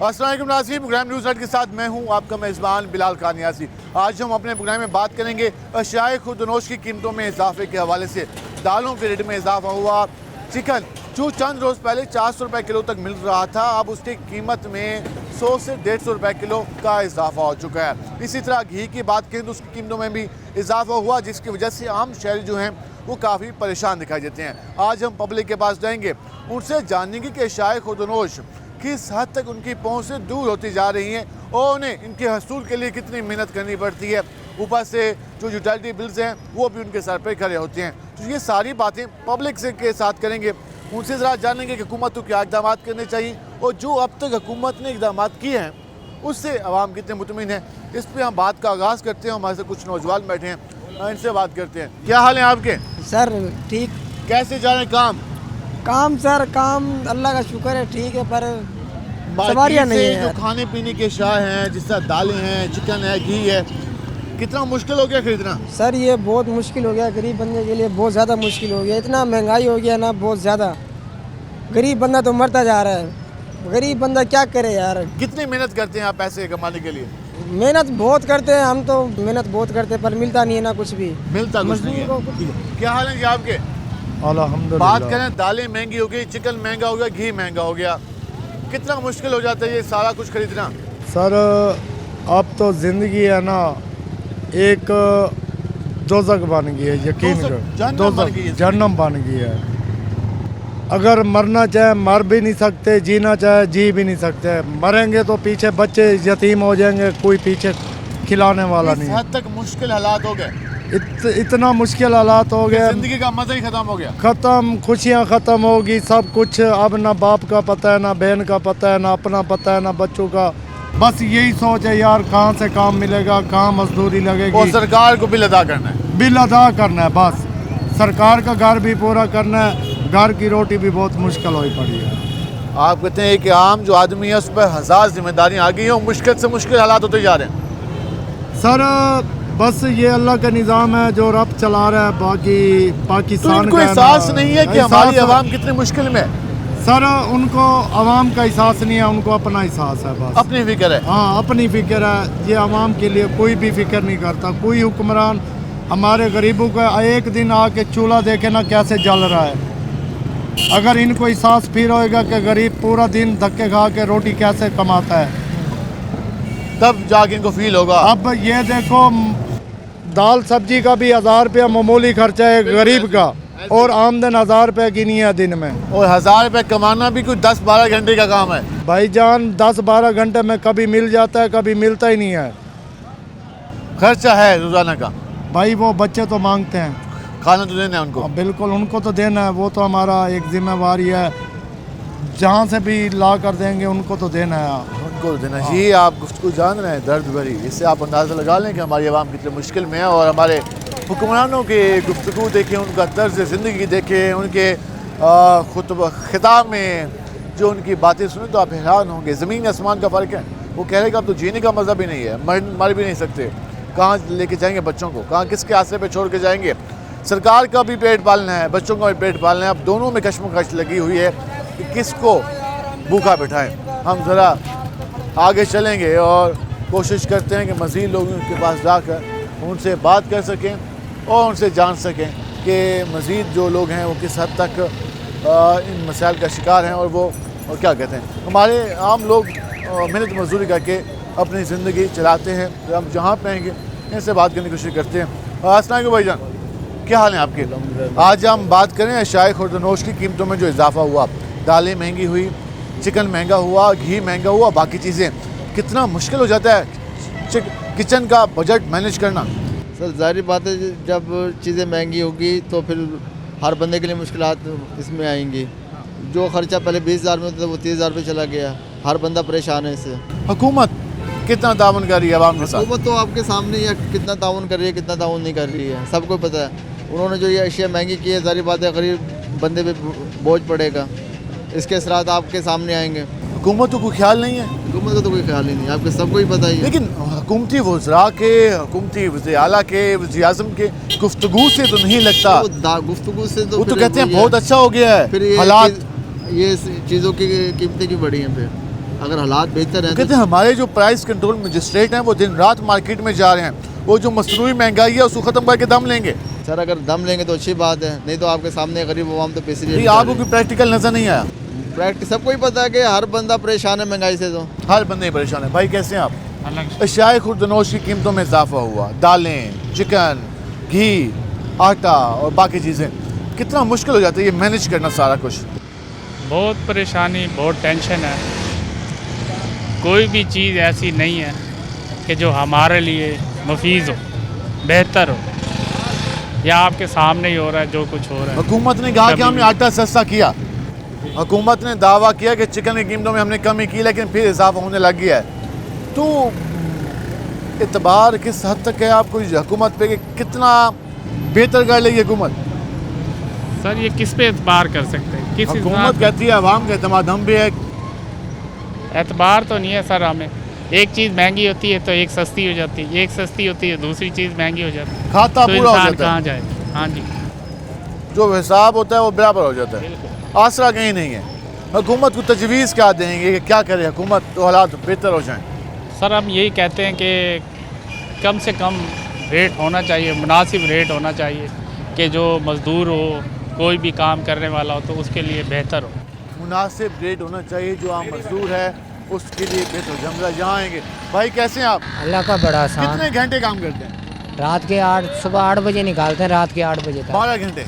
अस्सलाम वालेकुम नाज़रीन, प्रोग्राम न्यूज़ नेट के साथ मैं हूं आपका मेज़बान बिलाल कानियासी। आज हम अपने प्रोग्राम में बात करेंगे अशियाए खुर्दनोश की कीमतों में इजाफे के हवाले से। दालों के रेट में इजाफा हुआ। चिकन जो चंद रोज़ पहले 400 रुपये किलो तक मिल रहा था, अब उसकी कीमत में 100 से 150 रुपये किलो का इजाफा हो चुका है। इसी तरह घी की बात करें तो उसकी कीमतों में भी इजाफा हुआ, जिसकी वजह से आम शहरी जो हैं वो काफ़ी परेशान दिखाई देते हैं। आज हम पब्लिक के पास जाएंगे, उनसे जानेंगे कि अशियाए खुर्दनोश किस हद तक उनकी पहुंच से दूर होती जा रही हैं और उन्हें इनके हसूल के लिए कितनी मेहनत करनी पड़ती है। ऊपर से जो यूटिलिटी बिल्स हैं वो भी उनके सर पर खड़े होते हैं। तो ये सारी बातें पब्लिक से के साथ करेंगे, उनसे ज़रा जानेंगे कि हुकूमत को क्या इक़दाम करने चाहिए और जो अब तक हुकूमत ने इक़दाम किए हैं उससे आवाम कितने मुतमिन है। इस पर हम बात का आगाज़ करते हैं। हमारे साथ कुछ नौजवान बैठे हैं, इनसे बात करते हैं। क्या हाल है आपके? सर ठीक। कैसे जा रहे काम? काम सर काम अल्लाह का शुक्र है, ठीक है, पर सवारियाँ नहीं है। जो खाने पीने के शाह हैं, जिस तरह दालें हैं, चिकन है, घी है, कितना मुश्किल हो गया खरीदना? सर ये बहुत मुश्किल हो गया, गरीब बंदे के लिए बहुत ज़्यादा मुश्किल हो गया। इतना महंगाई हो गया ना, बहुत ज़्यादा। गरीब बंदा तो मरता जा रहा है। गरीब बंदा क्या करे यार। कितनी मेहनत करते हैं आप पैसे कमाने के लिए? मेहनत बहुत करते हैं हम तो, मेहनत बहुत करते हैं, पर मिलता नहीं है ना कुछ भी। मिलता कुछ नहीं है। क्या हाल है जी आपके? अल्हम्दुलिल्लाह। बात करें, दालें महंगी हो गई, चिकन महंगा हो गया, घी महंगा हो गया, कितना मुश्किल हो जाता है ये सारा कुछ खरीदना? सर अब तो ज़िंदगी है ना, एक दोज़ख बन गई है, यकीन दोज़ख, करो। जहन्नम बन गई है। जहन्नम बन गई है। अगर मरना चाहे मर भी नहीं सकते, जीना चाहे जी भी नहीं सकते। मरेंगे तो पीछे बच्चे यतीम हो जाएंगे, कोई पीछे खिलाने वाला इस नहीं है। हद तक मुश्किल हालात हो गए, इतना मुश्किल हालात हो गए, जिंदगी का मजा ही खत्म हो गया। ख़त्म, खुशियाँ ख़त्म होगी, सब कुछ। अब ना बाप का पता है, ना बहन का पता है, ना अपना पता है, ना बच्चों का। बस यही सोच है यार, कहाँ से काम मिलेगा, कहाँ मजदूरी लगेगी। और सरकार को बिल अदा करना है, बिल अदा करना है बस। सरकार का घर भी पूरा करना है, घर की रोटी भी बहुत मुश्किल होई पड़ी है। आप कहते हैं कि आम जो आदमी है उस पर 1000 जिम्मेदारियाँ आ गई हैं, मुश्किल से मुश्किल हालात होते जा रहे हैं। सर बस ये अल्लाह का निज़ाम है जो रब चला रहा है, बाकी पाकिस्तान तो इनको एहसास नहीं है कि हमारी आवाम कितनी मुश्किल में है? सर उनको आवाम का एहसास नहीं है, उनको अपना एहसास है बस। अपनी फिक्र है। हाँ, अपनी फिक्र है। ये आवाम के लिए कोई भी फिक्र नहीं करता। कोई हुक्मरान हमारे गरीबों का एक दिन आके चूल्हा देखे ना कैसे जल रहा है। अगर इनको एहसास फिर होएगा कि गरीब पूरा दिन धक्के खा के रोटी कैसे कमाता है, तब जाके इनको फील होगा। अब ये देखो, दाल सब्जी का भी 1000 रुपया मामूली खर्चा है गरीब का, और आमदन 1000 रुपये की नहीं है दिन में। और 1000 रुपये कमाना भी कुछ 10-12 घंटे का काम है भाईजान। 10-12 घंटे में कभी मिल जाता है, कभी मिलता ही नहीं है। खर्चा है रोजाना का। भाई वो बच्चे तो मांगते हैं, खाना तो देना है उनको। बिल्कुल उनको तो देना है, वो तो हमारा एक जिम्मेवारी है। जहाँ से भी ला कर देंगे उनको तो देना है, उनको देना। जी आप गुफ्तगू जान रहे हैं, दर्द भरी। इससे आप अंदाज़ा लगा लें कि हमारी आवाम कितनी मुश्किल में है। और हमारे हुक्मरानों के गुफ्तगू देखें, उनका तर्ज ज़िंदगी देखें, उनके खिताब में जो उनकी बातें सुने तो आप हैरान होंगे। ज़मीन आसमान का फ़र्क है। वो कह रहे कि अब तो जीने का मज़ा भी नहीं है, मर भी नहीं सकते। कहाँ लेके जाएंगे बच्चों को, कहाँ किसके आसरे पे छोड़ के जाएंगे? सरकार का भी पेट पालना है, बच्चों का भी पेट पालना है। अब दोनों में कश्मकश लगी हुई है कि किसको भूखा बिठाएं। हम ज़रा आगे चलेंगे और कोशिश करते हैं कि मज़ीद लोगों के पास जाकर उनसे बात कर सकें और उनसे जान सकें कि मज़ीद जो लोग हैं वो किस हद तक इन मसाइल का शिकार हैं और वो और क्या कहते हैं। हमारे आम लोग मेहनत मजदूरी करके अपनी ज़िंदगी चलाते हैं। हम जहाँ पे आएंगे इनसे बात करने की कोशिश करते हैं। अस्सलाम वालेकुम भाईजान, क्या हाल है आपके? आज हम बात करें अशियाए खुर्दनोश की कीमतों में जो इजाफा हुआ। दालें महंगी हुई, चिकन महंगा हुआ, घी महंगा हुआ, बाकी चीज़ें। कितना मुश्किल हो जाता है किचन का बजट मैनेज करना। सर ज़ाहिर बात है, जब चीज़ें महंगी होगी तो फिर हर बंदे के लिए मुश्किलात इसमें आएंगी। जो ख़र्चा पहले 20,000 में था वो 30,000 पे चला गया। हर बंदा परेशान है इससे। हुकूमत कितना ताउन कर रही है आवाम के साथ? हुकूमत तो आपके सामने ही है, कितना ताउन कर रही है, कितना ताउन नहीं कर रही है, सबको पता है। उन्होंने जो ये अशिया महंगी की है, ज़ाहिर बात है गरीब बंदे पे बोझ पड़ेगा। इसके असरात आपके सामने आएंगे। हुकूमत को कोई ख्याल नहीं है? हुकूमत का तो कोई ख्याल ही नहीं, आपके सबको ही पता ही है। लेकिन हुकूमती वज़रा के, हुकूमती वज़ीर आला के, वज़ीर आज़म के गुफ्तगू से तो नहीं लगता। गुफ्तगू से तो वो तो कहते हैं बहुत अच्छा हो गया है फिर हालात। ये चीज़ों की कीमतें क्यों बढ़ी हैं? फिर अगर हालात बेहतर हैं कहते हैं हमारे जो प्राइस कंट्रोल मजिस्ट्रेट हैं वो दिन रात मार्केट में जा रहे हैं, वो जो मसनूई महंगाई है उसको ख़त्म करके दम लेंगे। सर अगर दम लेंगे तो अच्छी बात है, नहीं तो आपके सामने गरीब अवाम तो पैसे ये आपको कोई प्रैक्टिकल नज़र नहीं आया? प्रैक्टिस सबको ही पता है कि हर बंदा परेशान है महंगाई से। तो हर बंदे परेशान है। भाई कैसे हैं आप? अशियाए खुर्दनोश की कीमतों में इजाफा हुआ, दालें, चिकन, घी, आटा और बाकी चीज़ें, कितना मुश्किल हो जाता है ये मैनेज करना सारा कुछ? बहुत परेशानी, बहुत टेंशन है। कोई भी चीज़ ऐसी नहीं है कि जो हमारे लिए मुफीज़ हो, बेहतर हो, या आपके सामने ही हो रहा है जो कुछ हो रहा है। हुकूमत ने कहा कि हमने आटा सस्ता किया, हुकूमत ने दावा किया कि चिकन की कीमतों में हमने कमी की, लेकिन फिर इजाफा होने लग गया है। तो इतबार किस हद तक है आपको हुकूमत पे कि कितना बेहतर कर लेगी हुकूमत? सर ये किस पे एतबार कर सकते हैं? किस हुकूमत कहती है अवाम का एतमाद हम भी है। एतबार तो नहीं है सर हमें। एक चीज़ महंगी होती है तो एक सस्ती हो जाती है, एक सस्ती होती है दूसरी चीज़ महंगी हो जाती है, खाता तो पूरा हो इंसान जाता है, कहाँ जाए? हाँ जी, जो हिसाब होता है वो बराबर हो जाता है, बिल्कुल। आसरा कहीं नहीं है। हुकूमत को तजवीज़ क्या देंगे कि क्या करे हुकूमत तो हालात बेहतर हो जाएं? सर हम यही कहते हैं कि कम से कम रेट होना चाहिए, मुनासिब रेट होना चाहिए कि जो मज़दूर हो, कोई भी काम करने वाला हो तो उसके लिए बेहतर हो। मुनासिब रेट होना चाहिए, जो आम मजदूर है उसके लिए बेहतर हो। जमरा यहाँ आएंगे। भाई कैसे हैं आप? अल्लाह का बड़ा आसान। कितने घंटे काम करते हैं? रात के 8 सुबह 8 बजे निकालते हैं, रात के 8 बजे तक। 12 घंटे।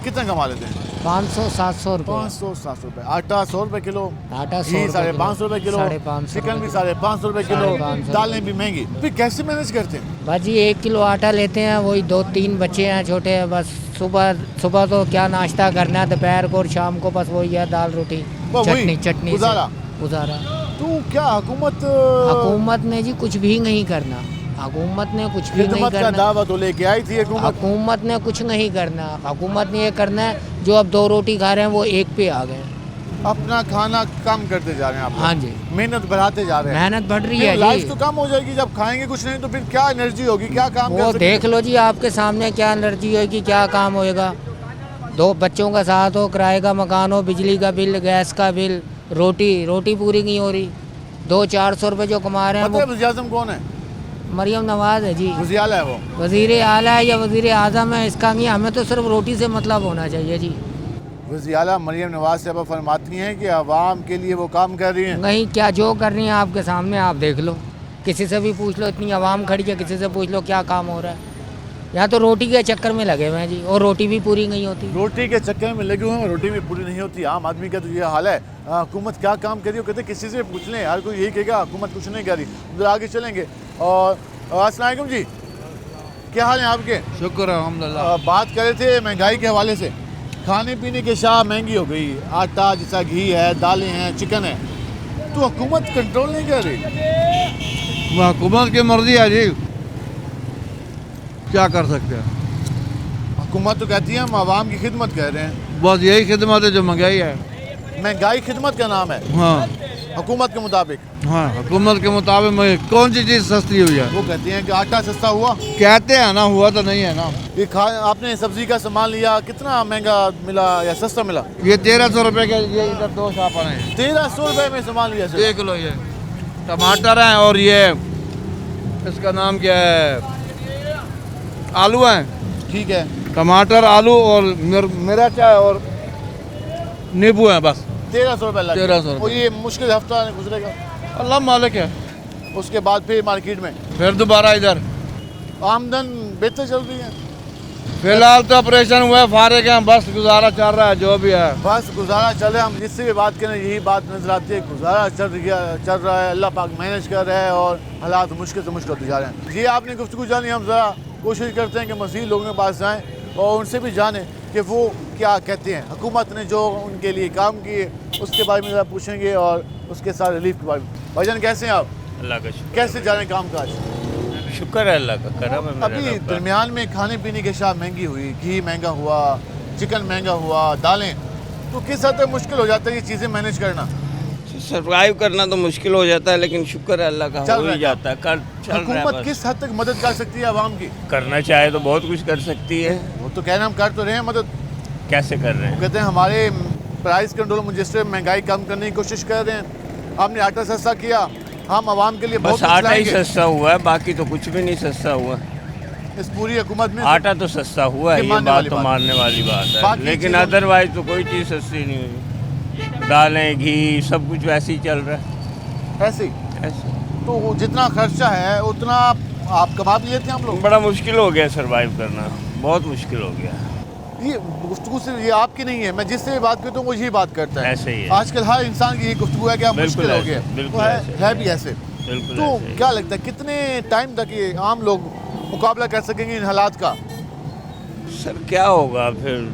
कितना कमा लेते हैं? 500-700 रुपये। 500-700 रुपये। आटा 100 रुपये किलो, आटा 100 घी रुपये 550 रुपये किलो, 550 चिकन भी 550 रुपये किलो, 550 दालें भी महंगी। फिर कैसे मैनेज करते हैं? भाजी 1 किलो आटा लेते हैं, वही 2-3 बच्चे हैं छोटे हैं, बस सुबह तो क्या नाश्ता करना है, दोपहर को और शाम को बस वही है, दाल रोटी चटनी गुजारा। से। तो क्या हुकूमत ने जी कुछ भी नहीं करना, हुकूमत ने कुछ भी नहीं खिदमत का करना। दावा तो लेके आई थी हुकूमत ने कुछ नहीं करना, हुकूमत ने ये करना है जो अब 2 रोटी खा रहे हैं वो 1 पे आ गए। अपना खाना कम करते जा रहे हैं आप लोग। हाँ जी, मेहनत बढ़ाते जा रहे हैं। मेहनत बढ़ रही है लाइफ जी। तो कम हो जाएगी जब खाएंगे कुछ नहीं, तो फिर क्या एनर्जी होगी, क्या काम कर वो सकते? देख लो जी आपके सामने, क्या एनर्जी होगी, क्या काम होएगा। 2 बच्चों का साथ हो, किराए का मकान हो, बिजली का बिल, गैस का बिल, रोटी पूरी नहीं हो रही। 200-400 रुपये जो कमा रहे हैं पता है वो वज़ीर आज़म कौन है? मरियम नवाज है जी। वज़ीर आला है वो। वज़ीर आला है या वज़ीर आज़म है, इसका नहीं, हमें तो सिर्फ रोटी से मतलब होना चाहिए जी। वज़ीर आला मरियम नवाज साहबा फरमाती हैं कि आवाम के लिए वो काम कर रही हैं। नहीं, क्या जो कर रही हैं आपके सामने, आप देख लो, किसी से भी पूछ लो, इतनी आवाम खड़ी है, किसी से पूछ लो क्या काम हो रहा है। यहाँ तो रोटी के चक्कर में लगे हुए हैं जी, और रोटी भी पूरी नहीं होती। रोटी के चक्कर में लगे हुए हैं, रोटी भी पूरी नहीं होती। आम आदमी का तो ये हाल है। हुकूमत क्या काम कर रही है, कहते किसी से पूछ लें, हर कोई यही कहेगा हुकूमत कुछ नहीं कर रही। उधर आगे चलेंगे। और अस्सलाम वालेकुम जी, क्या हाल है आपके? शुक्र अल्हम्दुलिल्लाह। बात कर रहे थे महंगाई के हवाले से। खाने पीने की शाह महंगी हो गई, आटा जैसा घी है, दालें हैं, चिकन है, तो हुकूमत कंट्रोल नहीं कर रही। हुकूमत की मर्जी है जी, क्या कर सकते हैं। हुकूमत तो कहती है हम आवाम की खिदमत कर रहे हैं। बस यही खिदमत है जो महंगाई है। महंगाई खिदमत का नाम है हाँ हुकूमत के मुताबिक। हाँ, हुकूमत के मुताबिक कौन सी चीज़ सस्ती हुई है? वो कहती हैं कि आटा सस्ता हुआ। कहते हैं ना, हुआ तो नहीं है ना। ये आपने सब्जी का सामान लिया, कितना महंगा मिला या सस्ता मिला? ये 1300 रुपये के, ये इधर 2 शाप हैं। 1300 रुपये में सामान लिया सर। देख लो, ये टमाटर हैं और ये इसका नाम क्या है, आलू हैं। ठीक है, टमाटर, आलू और मिर्च है और नींबू है, बस 1300 रुपये लगे। 1300 रुपये। और ये मुश्किल हफ्ता गुजरेगा, अल्लाह मालिक है। उसके बाद फिर मार्केट में फिर दोबारा इधर आमदन बेहतर चल रही है। फिलहाल तो ऑपरेशन हुआ है, फारिग हैं, बस गुजारा चल रहा है जो भी है। बस गुजारा चल रहा है। हम जिससे भी बात करें यही बात नजर आती है, गुजारा चल रहा है। अल्लाह पाक मैनेज कर रहा है और हालात मुश्किल से मुश्किल होते जा रहे हैं। ये आपने गुफ्तगू जानी, हम ज़रा कोशिश करते हैं कि मज़ीद लोगों के पास जाएँ और उनसे भी जानें कि वो क्या कहते हैं। हुकूमत ने जो उनके लिए काम किए उसके बारे में ज़रा पूछेंगे और उसके साथ रिलीफ के बारे में। भाईजान कैसे हैं आप? अल्लाह का शुक्र, कैसे जा रहे हैं काम काज? शुक्र है अल्लाह का करम है मेरे अभी रब का। दरमियान में खाने पीने की शाह महंगी हुई, घी महंगा हुआ, चिकन महंगा हुआ, दालें, तो किस हद तक मुश्किल हो जाता है ये चीज़ें मैनेज करना? सरवाइव करना तो मुश्किल हो जाता है, लेकिन शुक्र है अल्लाह का, चल हो रहा ही है जाता है, कर चल रहा है हुकूमत बस। किस हद तक मदद कर सकती है आवाम की? करना चाहे तो बहुत कुछ कर सकती है। वो तो कह रहे हैं हम कर तो रहे हैं मदद। कैसे कर रहे हैं? कहते हैं हमारे प्राइस कंट्रोल मजिस्ट्रेट महंगाई कम करने की कोशिश कर रहे हैं, हमने आटा सस्ता किया, हम आवाम के लिए बहुत बस कुछ आटा ही लाएंगे। सस्ता हुआ है, बाकी तो कुछ भी नहीं सस्ता हुआ। इस पूरी हुकूमत में आटा तो सस्ता हुआ है, ये ये मानने बात वाली तो बात। मानने वाली बात है, बाकी लेकिन चीज़ों- अदरवाइज तो कोई चीज़ सस्ती नहीं हुई। दालें, घी सब कुछ वैसे ही चल रहा है ऐसे ही। ऐसे। तो वो जितना खर्चा है उतना आप कमा भी लेते हैं हम लोग। बड़ा मुश्किल हो गया सरवाइव करना, बहुत मुश्किल हो गया। ये गुफ्तगू सिर्फ ये आपकी नहीं है, मैं जिससे भी बात करता हूँ वो यही बात करता है। ऐसे ही है। आजकल हर इंसान की ये गुफ्तगू है कि आप बिल्कुल मुश्किल हो ऐसे, गया, बिल्कुल तो ऐसे। है भी ऐसे। बिल्कुल तो ऐसे ही। क्या लगता है कितने टाइम तक ये आम लोग मुकाबला कर सकेंगे इन हालात का? सर क्या होगा फिर,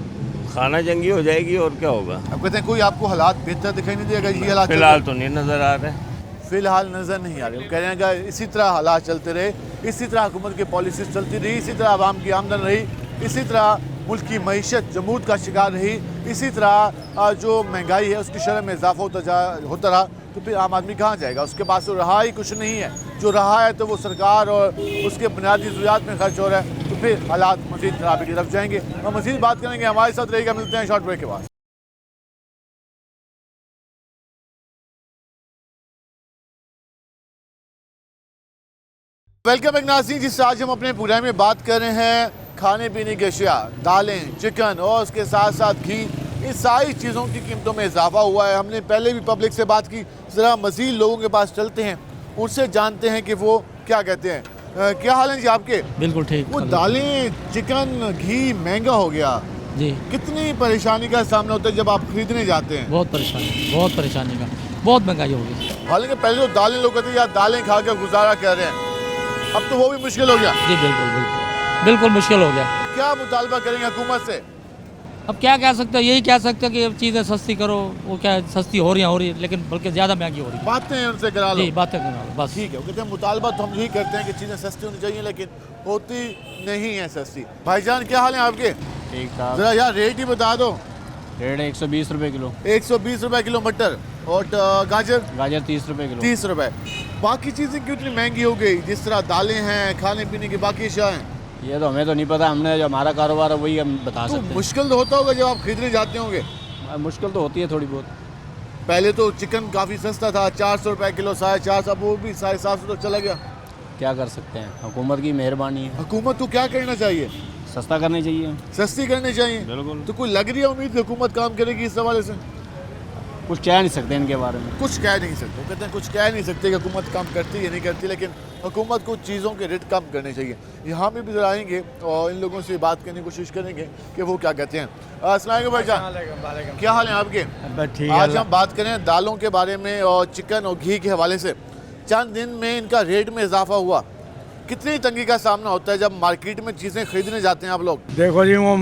खाना जंगी हो जाएगी और क्या होगा। अब कहते हैं कोई आपको हालात बेहतर दिखाई नहीं देगा, ये हालात फिलहाल तो नहीं नज़र आ रहा है। फिलहाल नज़र नहीं आ रहे। वो कह रहे हैं कि इसी तरह हालात चलते रहे, इसी तरह हुकूमत की पॉलिसीज चलती रही, इसी तरह आवाम की आमदन रही, इसी तरह मुल्क की मईशत जमूद का शिकार रही, इसी तरह जो महंगाई है उसकी शरह में इजाफा होता रहा, तो फिर आम आदमी कहाँ जाएगा? उसके पास तो रहा ही कुछ नहीं है। जो रहा है तो वो सरकार और उसके बुनियादी ज़रूरियात में खर्च हो रहा है, तो फिर हालात मज़ीद खराबी की तरफ जाएंगे। हम मज़ीद बात करेंगे, हमारे साथ रहेगा। मिलते हैं शॉर्ट ब्रेक के बाद। वेलकम बैक नाज़रीन, जिससे आज हम अपने प्रोग्राम में बात कर रहे हैं खाने पीने की अशिया, दालें, चिकन और उसके साथ साथ घी, इन सारी चीज़ों की कीमतों में इजाफा हुआ है। हमने पहले भी पब्लिक से बात की, ज़रा मज़ीद लोगों के पास चलते हैं, उनसे जानते हैं कि वो क्या कहते हैं। क्या हाल है जी आपके? बिल्कुल ठीक। वो दालें, चिकन, घी महंगा हो गया, जी कितनी परेशानी का सामना होता है जब आप खरीदने जाते हैं? बहुत परेशानी का, बहुत महंगाई हो गई। हालांकि पहले तो दालें लोग कहते हैं यार दालें खा कर गुजारा कर रहे हैं, अब तो वो भी मुश्किल हो गया। जी बिल्कुल मुश्किल हो गया। क्या मुतालबा करेंगे हुकूमत से? अब क्या कह सकते हो, यही कह सकते हो कि अब चीज़ें सस्ती करो। वो क्या सस्ती हो रही है लेकिन बल्कि ज़्यादा महंगी हो रही है। बातें उनसे करा लो। जी बातें करना बस। ठीक है, वो कहते हैं मुतालबा तो हम यही करते हैं कि चीज़ें सस्ती होनी चाहिए, लेकिन होती नहीं है सस्ती। भाईजान क्या हाल है आपके? ठीक ठाक। जरा यार रेट ही बता दो। रेट 120 रुपये किलो। 120 रुपए किलो मटर और गाजर गाजर 30 रुपये किलो। 30 रुपए। बाकी चीज़ें क्यों इतनी महंगी हो गई? जिस तरह दालें हैं, खाने पीने की बाकी अशिया हैं, ये तो हमें तो नहीं पता, हमने जो हमारा कारोबार है वही हम बता तो सकते मुश्किल तो होता होगा जब आप खरीदने जाते होंगे। हैं। मुश्किल तो होती है थोड़ी बहुत। पहले तो चिकन काफ़ी सस्ता था, 400 रुपए किलो, 450, अब वो भी 750 तक चला गया। क्या कर सकते हैं, हुकूमत की मेहरबानी है। हुकूमत को क्या करना चाहिए? सस्ता करनी चाहिए। सस्ती करनी चाहिए। बिल्कुल। तो कोई लग रही है उम्मीद कि हुकूमत काम करेगी इस हवाले से? कुछ कह नहीं सकते इनके बारे में। कुछ कह नहीं सकते, वो कहते हैं कुछ कह नहीं सकते कि हुकूमत काम करती है नहीं करती, लेकिन हुकूमत को चीज़ों के रेट कम करने चाहिए। यहाँ पे भी जरा आएंगे और इन लोगों से बात करने की कोशिश करेंगे कि वो क्या कहते हैं। अस्सलाम वालेकुम भाईजान, क्या हाल है आपके? ठीक आज हम बात करें दालों के बारे में और चिकन और घी के हवाले से। चंद दिन में इनका रेट में इजाफा हुआ, कितनी तंगी का सामना होता है जब मार्केट में चीज़ें खरीदने जाते हैं आप लोग? देखो जी, वो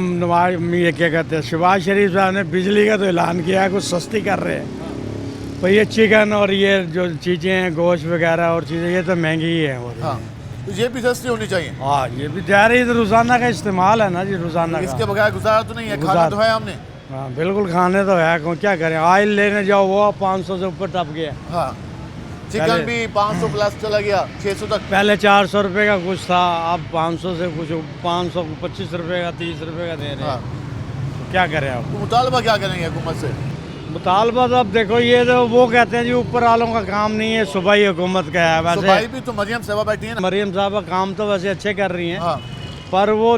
ये क्या कहते हैं, शहबाज शरीफ साहब ने बिजली का तो ऐलान किया है, कुछ सस्ती कर रहे हैं। तो ये चिकन और ये जो चीज़ें हैं, गोश्त वगैरह और चीज़ें, ये तो महंगी ही है। और हाँ, तो ये भी सस्ती होनी चाहिए। हाँ, ये भी जा रही है, तो रोज़ाना का इस्तेमाल है ना जी, रोज़ाना इसके का। बगैर गुजारा तो नहीं है, खाना तो है हमने। हाँ बिल्कुल, खाने तो है, क्या करें। ऑयल लेने जाओ वो 500 से ऊपर टप गया। हाँ, चिकन पहले- भी 500 प्लस चला गया, 600 तक। पहले 400 रुपये का कुछ था, अब 500 से कुछ 525 रुपये का, 30 रुपये का दे रहे हाँ, हैं। तो क्या करें आप? तो मुतालबा क्या करेंगे हुकूमत से? मुतालबा तो अब देखो, ये तो वो कहते हैं जी ऊपर वालों का काम नहीं है, सुबह ही हुकूमत का है। तो भाई वैसे भी तो मरियम साहबा बैठी है ना। मरीम साहब का काम तो वैसे अच्छे कर रही हैं, हाँ, पर वो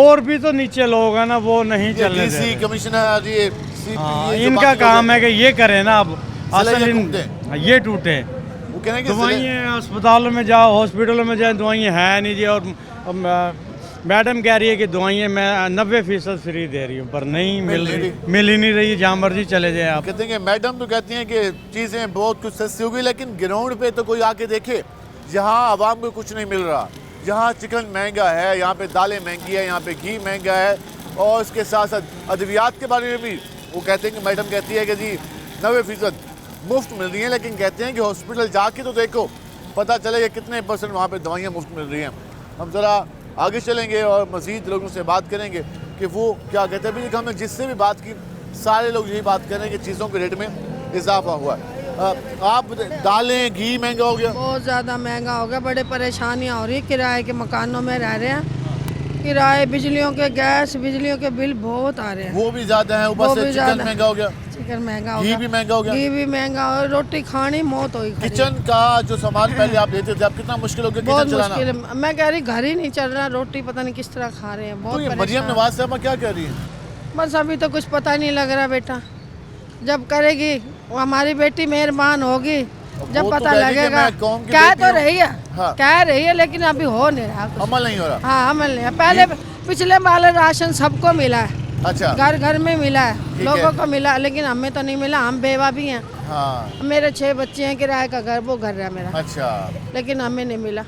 और भी तो नीचे लोग हैं ना, वो नहीं ये चलने दे डीसी रहे। कमिश्नर ये हाँ, ये जो इनका बाकी लोग काम हैं, है कि ये करें ना। अब सिलाई असल ये ये टूटे वो कहेंगे दवाइयाँ, अस्पतालों में जाओ, हॉस्पिटलों में जाए, दवाइयाँ है नहीं जी। और मैडम कह रही है कि दवाइयाँ मैं 90% फ्री दे रही हूँ, पर नहीं मिल ही नहीं रही। जहाँ मर्जी चले जाए आप। कहते हैं कि मैडम तो कहती हैं कि चीज़ें बहुत कुछ सस्ती हो गई, लेकिन ग्राउंड पे तो कोई आके देखे जहाँ आवाम को कुछ नहीं मिल रहा। जहाँ चिकन महंगा है, यहाँ पे दालें महंगी है, यहाँ पे घी महंगा है, और इसके साथ साथ अद्वियात के बारे में भी वो कहते हैं कि मैडम कहती है कि जी 90% मुफ्त मिल रही हैं, लेकिन कहते हैं कि हॉस्पिटल जाके तो देखो, पता चलेगा कितने % वहाँ पे दवाइयाँ मुफ्त मिल रही हैं। हम ज़रा आगे चलेंगे और मज़ीद लोगों से बात करेंगे कि वो क्या कहते हैं। अभी हमने जिससे भी बात की, सारे लोग यही बात कर रहे हैं कि चीज़ों के रेट में इजाफा हुआ है। आप दालें, घी महंगा हो गया? बहुत ज़्यादा महंगा हो गया, बड़े परेशानियाँ हो रही। किराए के मकानों में रह रहे हैं, किराए, बिजलियों के, गैस, बिजलियों के बिल बहुत आ रहे हैं। वो भी ज़्यादा है, ऊपर से चिकन महंगा हो गया। फिर महंगा हो घी गया। भी महंगा हो गया। घी भी महंगा और रोटी खानी मौत हुई। किचन का जो सामान पहले आप लेते थे, अब कितना मुश्किल हो गया बहुत किचन चलाना। मुश्किल है। मैं कह रही घर ही नहीं चल रहा, रोटी पता नहीं किस तरह खा रहे हैं। तो बहुत ये मरियम परेशान। नवाज साहबा क्या कर रही है? बस अभी तो कुछ पता नहीं लग रहा बेटा, जब करेगी वो हमारी बेटी मेहरबान होगी, जब वो तो पता कह रही कि लगेगा। मैं कौम की कह बेटी तो हूँ। रही है, हाँ। कह रही है, लेकिन अभी हो नहीं रहा कुछ। अमल नहीं हो रहा। हाँ अमल नहीं है। पहले पिछले वाले राशन सबको मिला है, अच्छा। घर घर में मिला है, ठीक लोगों है। को मिला, लेकिन हमें तो नहीं मिला। हम बेवा भी हैं, हाँ मेरे 6 बच्चे हैं, किराए का घर, वो घर है मेरा, अच्छा लेकिन हमें नहीं मिला।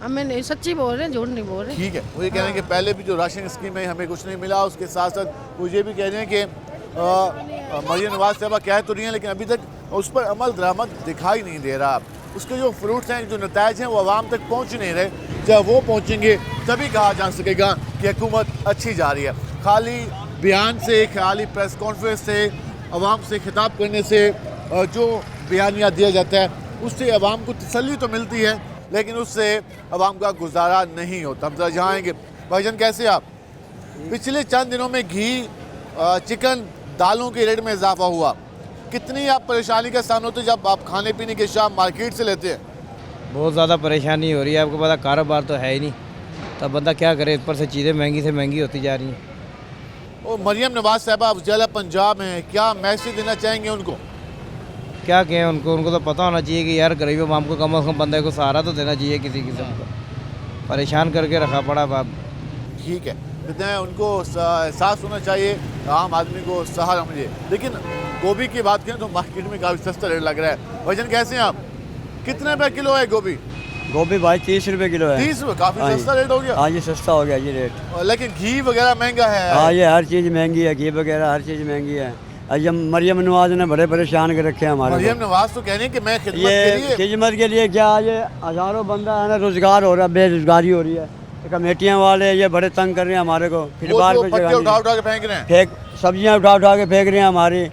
हमें नहीं, सच्ची बोल रहे हैं, झूठ नहीं बोल रहे। ठीक है। वो ये कह रहे हैं कि पहले भी जो राशन स्कीम है हमें कुछ नहीं मिला, उसके साथ साथ वो ये भी कह रहे हैं कि मरियम नवाज साहबा कह तो रही हैं लेकिन अभी तक उस पर अमल दरामद दिखाई नहीं दे रहा। उसके जो फ्रूट्स हैं, जो नताइज हैं, वो आवाम तक पहुँच नहीं रहे। जब वो पहुँचेंगे तभी कहा जा सकेगा कि हुकूमत अच्छी जा रही है। खाली बयान से, खाली प्रेस कॉन्फ्रेंस से, आवाम से खिताब करने से, जो बयानिया दिया जाता है उससे आवाम को तसल्ली तो मिलती है, लेकिन उससे आवाम का गुजारा नहीं होता। हम जरा जाएंगे। भाईजान कैसे आप? पिछले चंद दिनों में घी, चिकन, दालों के रेट में इजाफा हुआ, कितनी आप परेशानी का सामना होता है जब आप खाने पीने के शाम मार्केट से लेते हैं? बहुत ज़्यादा परेशानी हो रही है। आपको पता कारोबार तो है ही नहीं, तब बंदा क्या करे, ऊपर से चीज़ें महंगी से महंगी होती जा रही हैं। और मरियम नवाज साहबा जिला पंजाब में, क्या मैसेज देना चाहेंगे उनको? क्या कहें उनको, उनको तो पता होना चाहिए कि यार गरीब आवाम को कम से कम बंदे को सहारा तो देना चाहिए किसी किस्म का। परेशान करके रखा पड़ा बाप। ठीक है, कहते हैं उनको एहसास होना चाहिए, आम आदमी को सहारा मिले। लेकिन गोभी की बात करें तो मार्केट में काफ़ी सस्ता रेट लग रहा है। भाईजान कैसे हैं आप? कितने रुपए किलो है गोभी? गोभी भाई 30 रुपये किलो है। 30 रुपये, काफ़ी सस्ता रेट हो गया। हाँ जी सस्ता हो गया जी रेट। लेकिन घी वगैरह महंगा है। हाँ ये हर चीज़ महंगी है, घी वगैरह हर चीज़ महंगी है। आज मरियम नवाज ने बड़े परेशान कर रखे हैं हमारे। मरियम नवाज तो कह रही है कि मैं खिदमत के ये लिए। खिदमत के लिए क्या, ये हज़ारों बंदा है ना, रोज़गार हो रहा है, बेरोजगारी हो रही है। कमेटियाँ वाले ये बड़े तंग कर रहे हैं हमारे को। फिर वो बार तो पे पत्ते जगह उठा नहीं। उठा के फेंक रहे हैं। फेंक सब्जियाँ उठा के फेंक रहे हैं हमारी।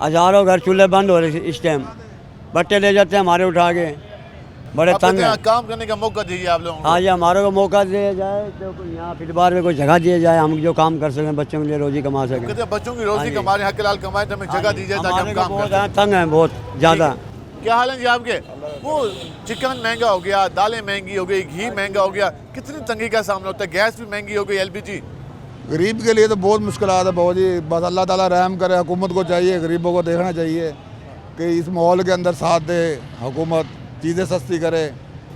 हज़ारों घर चूल्हे बंद हो रहे हैं इस टाइम, बट्टे ले जाते हैं हमारे उठा के, बड़े आप तंग कहते हैं। हैं काम करने का मौका दीजिए आप लोगों को। हाँ ये हमारे को मौका दिया जाए तो यहाँ फिर बार में कोई जगह दिया जाए, हम जो काम कर सकें, बच्चों के लिए रोजी कमा सकें। कहते हैं बच्चों की हाँ रोजी जी। कमाने, हक लाल कमाए, तो हमें जगह दी जाए ताकि हम हमारे को काम कर बहुत सकें। तंग है बहुत ज़्यादा। क्या हाल है जी आपके? वो चिकन महंगा हो गया, दालें महंगी हो गई, घी महंगा हो गया, कितनी तंगी का सामना होता है? गैस भी महंगी हो गई, एलपीजी। गरीब के लिए तो बहुत मुश्किल है बहुत ही। बस अल्लाह ताला रहम करे, हुकूमत को चाहिए, गरीबों को देखना चाहिए कि इस माहौल के अंदर साथ दे हुकूमत, चीज़ें सस्ती करे।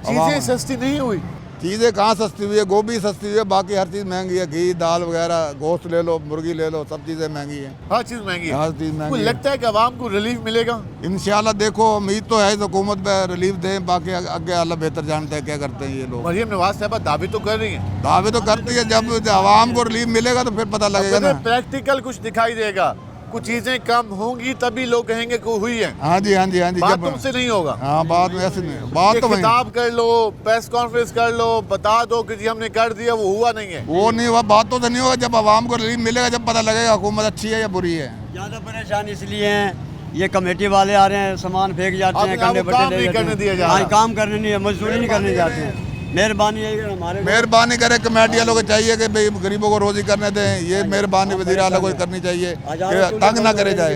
चीज़ें सस्ती नहीं हुई। चीज़ें कहाँ सस्ती हुई है? गोभी सस्ती हुई है, बाकी हर चीज़ महंगी है। घी, दाल वगैरह, गोश्त ले लो, मुर्गी ले लो, सब चीज़ें महंगी हैं। हर चीज़ महंगी है। हर चीज़ महंगी है। लगता है कि आवाम को रिलीफ मिलेगा? इंशाल्लाह देखो, उम्मीद तो है हुकूमत पे रिलीफ दें, बाकी आगे अल्लाह बेहतर जानते हैं क्या करते हैं ये लोग। मरियम नवाज साहबा दावे तो कर रही हैं। दावे तो करती है, जब आवाम को रिलीफ मिलेगा तो फिर पता लगेगा ना। प्रैक्टिकल कुछ दिखाई देगा, कुछ चीजें कम होंगी तभी लोग कहेंगे कि हुई है। हाँ जी हाँ जी हाँ जी। बात जब तुमसे नहीं होगा। हाँ बात में ऐसे नहीं, बात तो वही। खिताब कर लो, प्रेस कॉन्फ्रेंस कर लो, बता दो कि जी हमने कर दिया, वो हुआ नहीं है। वो नहीं हुआ, बात तो नहीं होगा। जब आवाम को रिलीफ मिलेगा, जब पता लगेगा हुकूमत अच्छी है या बुरी है। ज़्यादा परेशान इसलिए हैं, ये कमेटी वाले आ रहे हैं, सामान फेंक जाते हैं, कंडे बट्टे ले जाते हैं। हाँ काम करने नहीं है, मजदूरी नहीं करने जाते हैं। मेहरबानी है हमारे, मेहरबानी करे कमेटी वालों को चाहिए कि भाई गरीबों को रोजी करने दें। ये मेहरबानी वज़ीर आला को करनी चाहिए कि तंग ना करे जाए।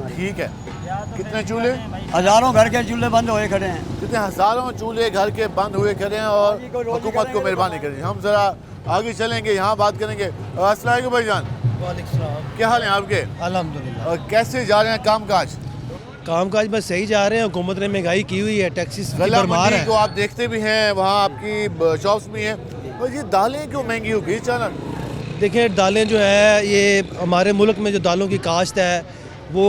ठीक है। कितने चूल्हे? हज़ारों घर के चूल्हे बंद हुए खड़े हैं। कितने हज़ारों चूल्हे घर के बंद हुए खड़े हैं और हुकूमत को मेहरबानी करें। हम जरा आगे चलेंगे, यहाँ बात करेंगे। अस्सलाम वालेकुम भाईजान, क्या हाल है आपके? अल्हम्दुलिल्लाह। कैसे जा रहे हैं काम काज? काम काज बस सही जा रहे हैं। हुकूमत ने महंगाई की हुई है, टैक्सेस की गला भरमार मंडी है। को आप देखते भी हैं, वहाँ आपकी शॉप्स भी हैं, और ये दालें क्यों महंगी हो गई अचानक? देखिए दालें जो है, ये हमारे मुल्क में जो दालों की काश्त है वो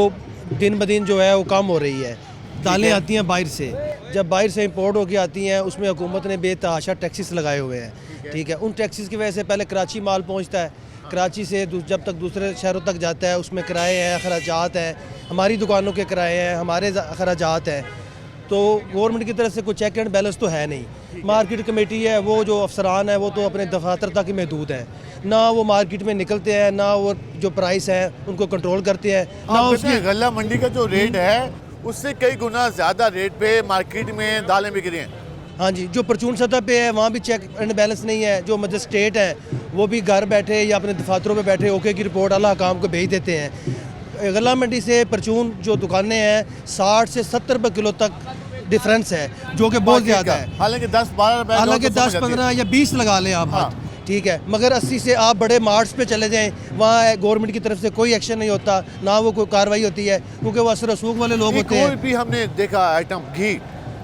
दिन ब दिन जो है वो कम हो रही है। दालें आती हैं बाहर से, जब बाहर से इंपोर्ट होकर आती हैं उसमें हुकूमत ने बेतहाशा टैक्सेस लगाए हुए हैं। ठीक है, उन टैक्सेस की वजह से पहले कराची माल पहुँचता है, कराची से जब तक दूसरे शहरों तक जाता है उसमें किराए हैं, अखराजात हैं, हमारी दुकानों के किराए हैं, हमारे अखराजात हैं। तो गवर्नमेंट की तरफ से कोई चेक एंड बैलेंस तो है नहीं। मार्केट कमेटी है, वो जो अफसरान है वो तो अपने दफातर तक ही महदूद हैं, ना वो मार्केट में निकलते हैं, ना वो जो प्राइस है उनको कंट्रोल करते हैं, ना उसकी। गला मंडी का जो रेट है उससे कई गुना ज़्यादा रेट पे मार्केट में दालें बिक रही हैं। हाँ जी, जो परचून सतह पे है वहाँ भी चेक एंड बैलेंस नहीं है। जो मजिस्ट्रेट हैं वो भी घर बैठे या अपने दफातरों पे बैठे ओके की रिपोर्ट अल्लाह काम को भेज देते हैं। गला मंडी से परचून जो दुकानें हैं 60 से 70 रुपये किलो तक डिफरेंस है, जो कि बहुत ज़्यादा है। हालांकि 10-12 रुपए, हालांकि 10-15 या 20 लगा लें आप हाथ, ठीक है, मगर 80 से आप बड़े मार्ट्स पे चले जाएं, वहाँ गवर्नमेंट की तरफ से कोई एक्शन नहीं होता, ना वो कोई कार्रवाई होती है, क्योंकि वो असर रसूख वाले लोग होते हैं। कोई भी हमने देखा आइटम घी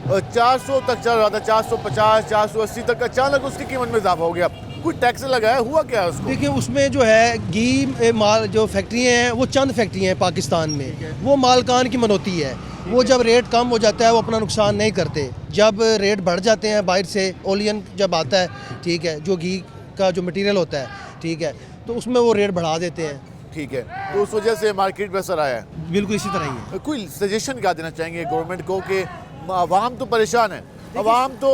400 तक चल रहा था, 450, 480 तक, अचानक उसकी कीमत में इजाफा हो गया। कोई टैक्स लगाया, हुआ क्या है उसको? देखिए उसमें जो है घी माल जो फैक्ट्रियाँ हैं वो चंद फैक्ट्रियाँ हैं पाकिस्तान में, वो मालकान की मनोती है। वो जब रेट कम हो जाता है वो अपना नुकसान नहीं करते, जब रेट बढ़ जाते हैं बाहर से ओलियन जब आता है, ठीक है, जो घी का जो मटेरियल होता है, ठीक है, तो उसमें वो रेट बढ़ा देते हैं, ठीक है, तो उस वजह से मार्केट में असर आया है। बिल्कुल इसी तरह ही है। कोई सजेशन क्या देना चाहेंगे गवर्नमेंट को कि आवाम तो परेशान है, आवाम तो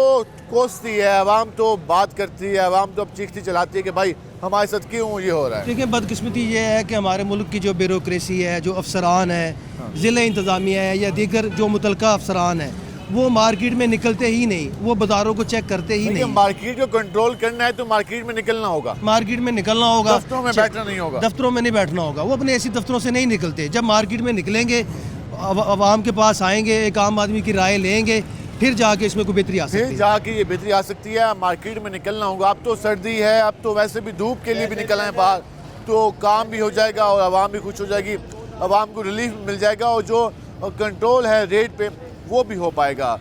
कोसती है, आवाम तो बात करती है, आवाम तो अब चीखती चलाती है कि भाई हमारे साथ क्यों ये हो रहा है? देखिए बदकिस्मती ये है कि हमारे मुल्क की जो ब्यूरोक्रेसी है, जो अफसरान है, ज़िला इंतज़ामिया है या दीगर जो मुतलका अफसरान है, वो मार्केट में निकलते ही नहीं, वो बाज़ारों को चेक करते ही नहीं। मार्केट को कंट्रोल करना है तो मार्केट में निकलना होगा, मार्केट में निकलना होगा, दफ्तरों में बैठना नहीं होगा, दफ्तरों में नहीं बैठना होगा। वो अपने ऐसी दफ्तरों से नहीं निकलते, जब मार्केट में निकलेंगे, आवाम के पास आएंगे, एक आम आदमी की राय लेंगे, फिर जाके इसमें कोई बेहतरी आ सकती है। फिर जाके ये बेहतरी आ सकती है, मार्केट में निकलना होगा। अब तो सर्दी है, अब तो वैसे भी धूप के लिए भी निकलना है बाहर, तो काम भी हो जाएगा और आवाम भी खुश हो जाएगी, आवाम को रिलीफ मिल जाएगा और जो कंट्रोल है रेट पे वो भी हो पाएगा।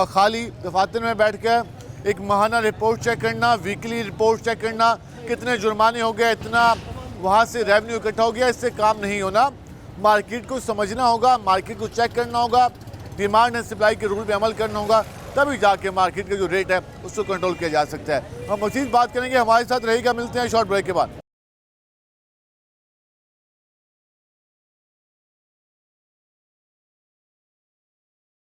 खाली दफातर में बैठ कर एक माहाना रिपोर्ट चेक करना, वीकली रिपोर्ट चेक करना, कितने जुर्माने हो गए, इतना वहाँ से रेवेन्यू इकट्ठा हो गया, इससे काम नहीं होना। मार्केट को समझना होगा, मार्केट को चेक करना होगा, डिमांड एंड सप्लाई के रूल पे अमल करना होगा, तभी जाके मार्केट का जो रेट है उसको कंट्रोल किया जा सकता है। हम मज़ीद बात करेंगे, हमारे साथ रहेगा, मिलते हैं शॉर्ट ब्रेक के बाद।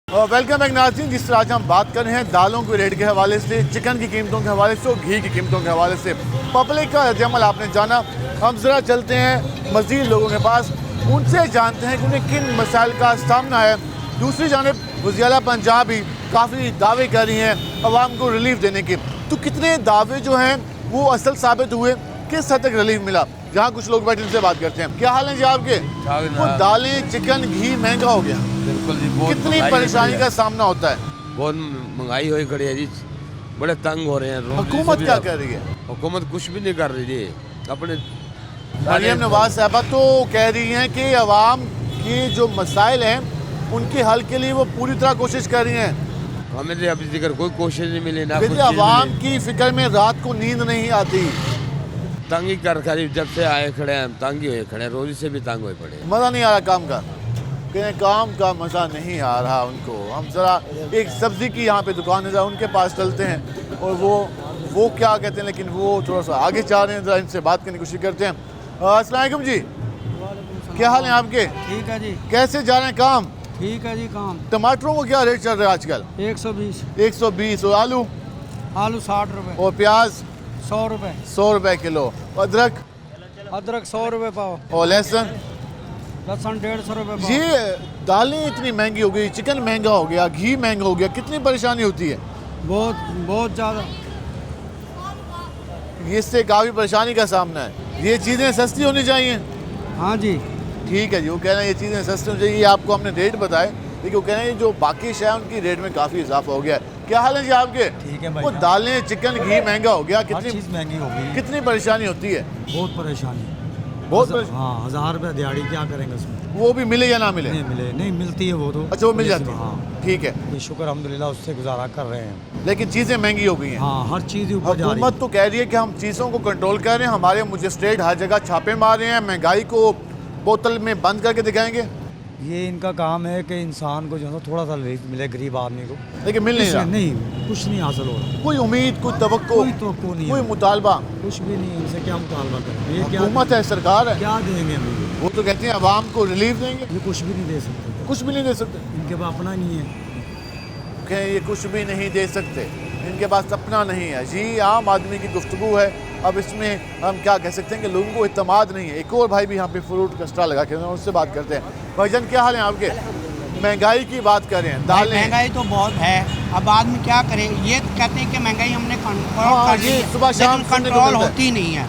वेलकम बैक नाज़रीन। जिस तरह आज हम बात कर रहे हैं दालों के रेट के हवाले से, चिकन की कीमतों के हवाले से और घी की कीमतों के हवाले से, पब्लिक का रद्द-ए-अमल आपने जाना। हम ज़रा चलते हैं मज़ीद लोगों के पास, उनसे जानते हैं कि उन्हें किन मसाइल का सामना है। दूसरी जानिब वज़ीर पंजाब भी काफ़ी दावे कर रही हैं अवाम को रिलीफ देने के, तो कितने दावे जो हैं वो असल साबित हुए, किस हद तक रिलीफ मिला? जहाँ कुछ लोग बैठे उनसे बात करते हैं। क्या हाल है जी आपके? वो दालें, चिकन, घी महंगा हो गया, बिल्कुल जी, कितनी परेशानी का सामना होता है? बहुत महंगाई हुई खड़ी है जी, बड़े तंग हो रहे हैं। हुकूमत क्या कर रही है? हुकूमत कुछ भी नहीं कर रही जी। अपने मरियम नवाज साहबा तो कह रही हैं कि अवाम के जो मसाइल हैं उनके हल के लिए वो पूरी तरह कोशिश कर रही हैं। हमें तो अभी जिक्र कोई कोशिश नहीं मिली ना। अवाम की फिक्र में रात को नींद नहीं आती, तंग ही कर खरीद, जब से आए खड़े हैं तंग ही हुए खड़े हैं, रोजी से भी तंग हुए पड़े। मज़ा नहीं आ रहा काम का, कहीं काम का मज़ा नहीं आ रहा उनको। हम ज़रा एक सब्ज़ी की यहाँ पे दुकान है, उनके पास चलते हैं और वो क्या कहते हैं, लेकिन वो थोड़ा सा आगे जा रहे हैं, ज़रा इनसे बात करने की कोशिश करते हैं। अस्सलाम वालेकुम जी, क्या हाल है आपके? ठीक है जी। कैसे जा रहे हैं काम? ठीक है जी काम। टमाटरों को क्या रेट चल रहा है आजकल? 120। 120। और आलू? आलू 60 रुपये। और प्याज? 100 रुपये। 100 रुपये किलो। अदरक? अदरक 100 रुपये पाव। और लहसुन? लहसुन 150 रुपये पाव। ये दालें इतनी महंगी हो गई, चिकन महंगा हो गया, घी महंगा हो गया, कितनी परेशानी होती है? बहुत ज़्यादा। इससे काफ़ी परेशानी का सामना है। ये चीज़ें सस्ती होनी चाहिए। हाँ जी ठीक है जी, वो कह रहे हैं ये चीज़ें सस्ती होनी चाहिए। आपको हमने रेट बताए, लेकिन वो कह रहे हैं जो बाकी शय उनकी रेट में काफ़ी इजाफा हो गया है। क्या हाल है जी आपके? ठीक है भाई। वो दालें, चिकन, घी महंगा हो गया, कितनी चीज़ महंगी हो गई, कितनी परेशानी होती है? बहुत परेशानी। बहुत हाँ 1000 रुपये दिहाड़ी, क्या करेंगे उसमें? वो भी मिले या ना मिले? नहीं मिलती है वो तो। अच्छा, वो मिल जाती है। हाँ ठीक है, शुक्र अल्हम्दुलिल्लाह, उससे गुजारा कर रहे हैं। लेकिन चीज़ें महंगी हो गई हैं। हाँ हर चीज़ ऊपर जा रही है। हुकूमत तो कह रही है कि हम चीज़ों को कंट्रोल कर रहे हैं, हमारे मजिस्ट्रेट हर जगह छापे मार रहे हैं, महंगाई को बोतल में बंद करके दिखाएंगे। ये इनका काम है कि इंसान को जो है थोड़ा सा रिलीफ मिले, गरीब आदमी को, लेकिन मिल नहीं रहा। नहीं, कुछ नहीं हासिल हो रहा। कोई उम्मीद, कोई तवक्को, नहीं, कोई मुतालबा, कुछ भी नहीं। इनसे क्या मुतालबा करें? ये क्या हुकूमत है, सरकार है, क्या देंगे हमें? वो तो कहते हैं अवाम को रिलीफ देंगे। ये कुछ भी नहीं दे सकते, कुछ भी नहीं दे सकते। इनके पास अपना नहीं है। कहें ये कुछ भी नहीं दे सकते, इनके पास अपना नहीं है। जी आम आदमी की गुफ्तगू है। अब इसमें हम क्या कह सकते हैं कि लोगों को इत्तेमाद नहीं है। एक और भाई भी यहाँ पे फ्रूट का स्टॉल लगा के उससे बात करते हैं। भाईजान क्या हाल है आपके? महंगाई की बात कर रहे हैं, दालें। महंगाई तो बहुत है, अब आदमी क्या करे? ये कहते हैं कि महंगाई हमने कंट्रोल कर ली है, सुबह शाम कंट्रोल होती नहीं है,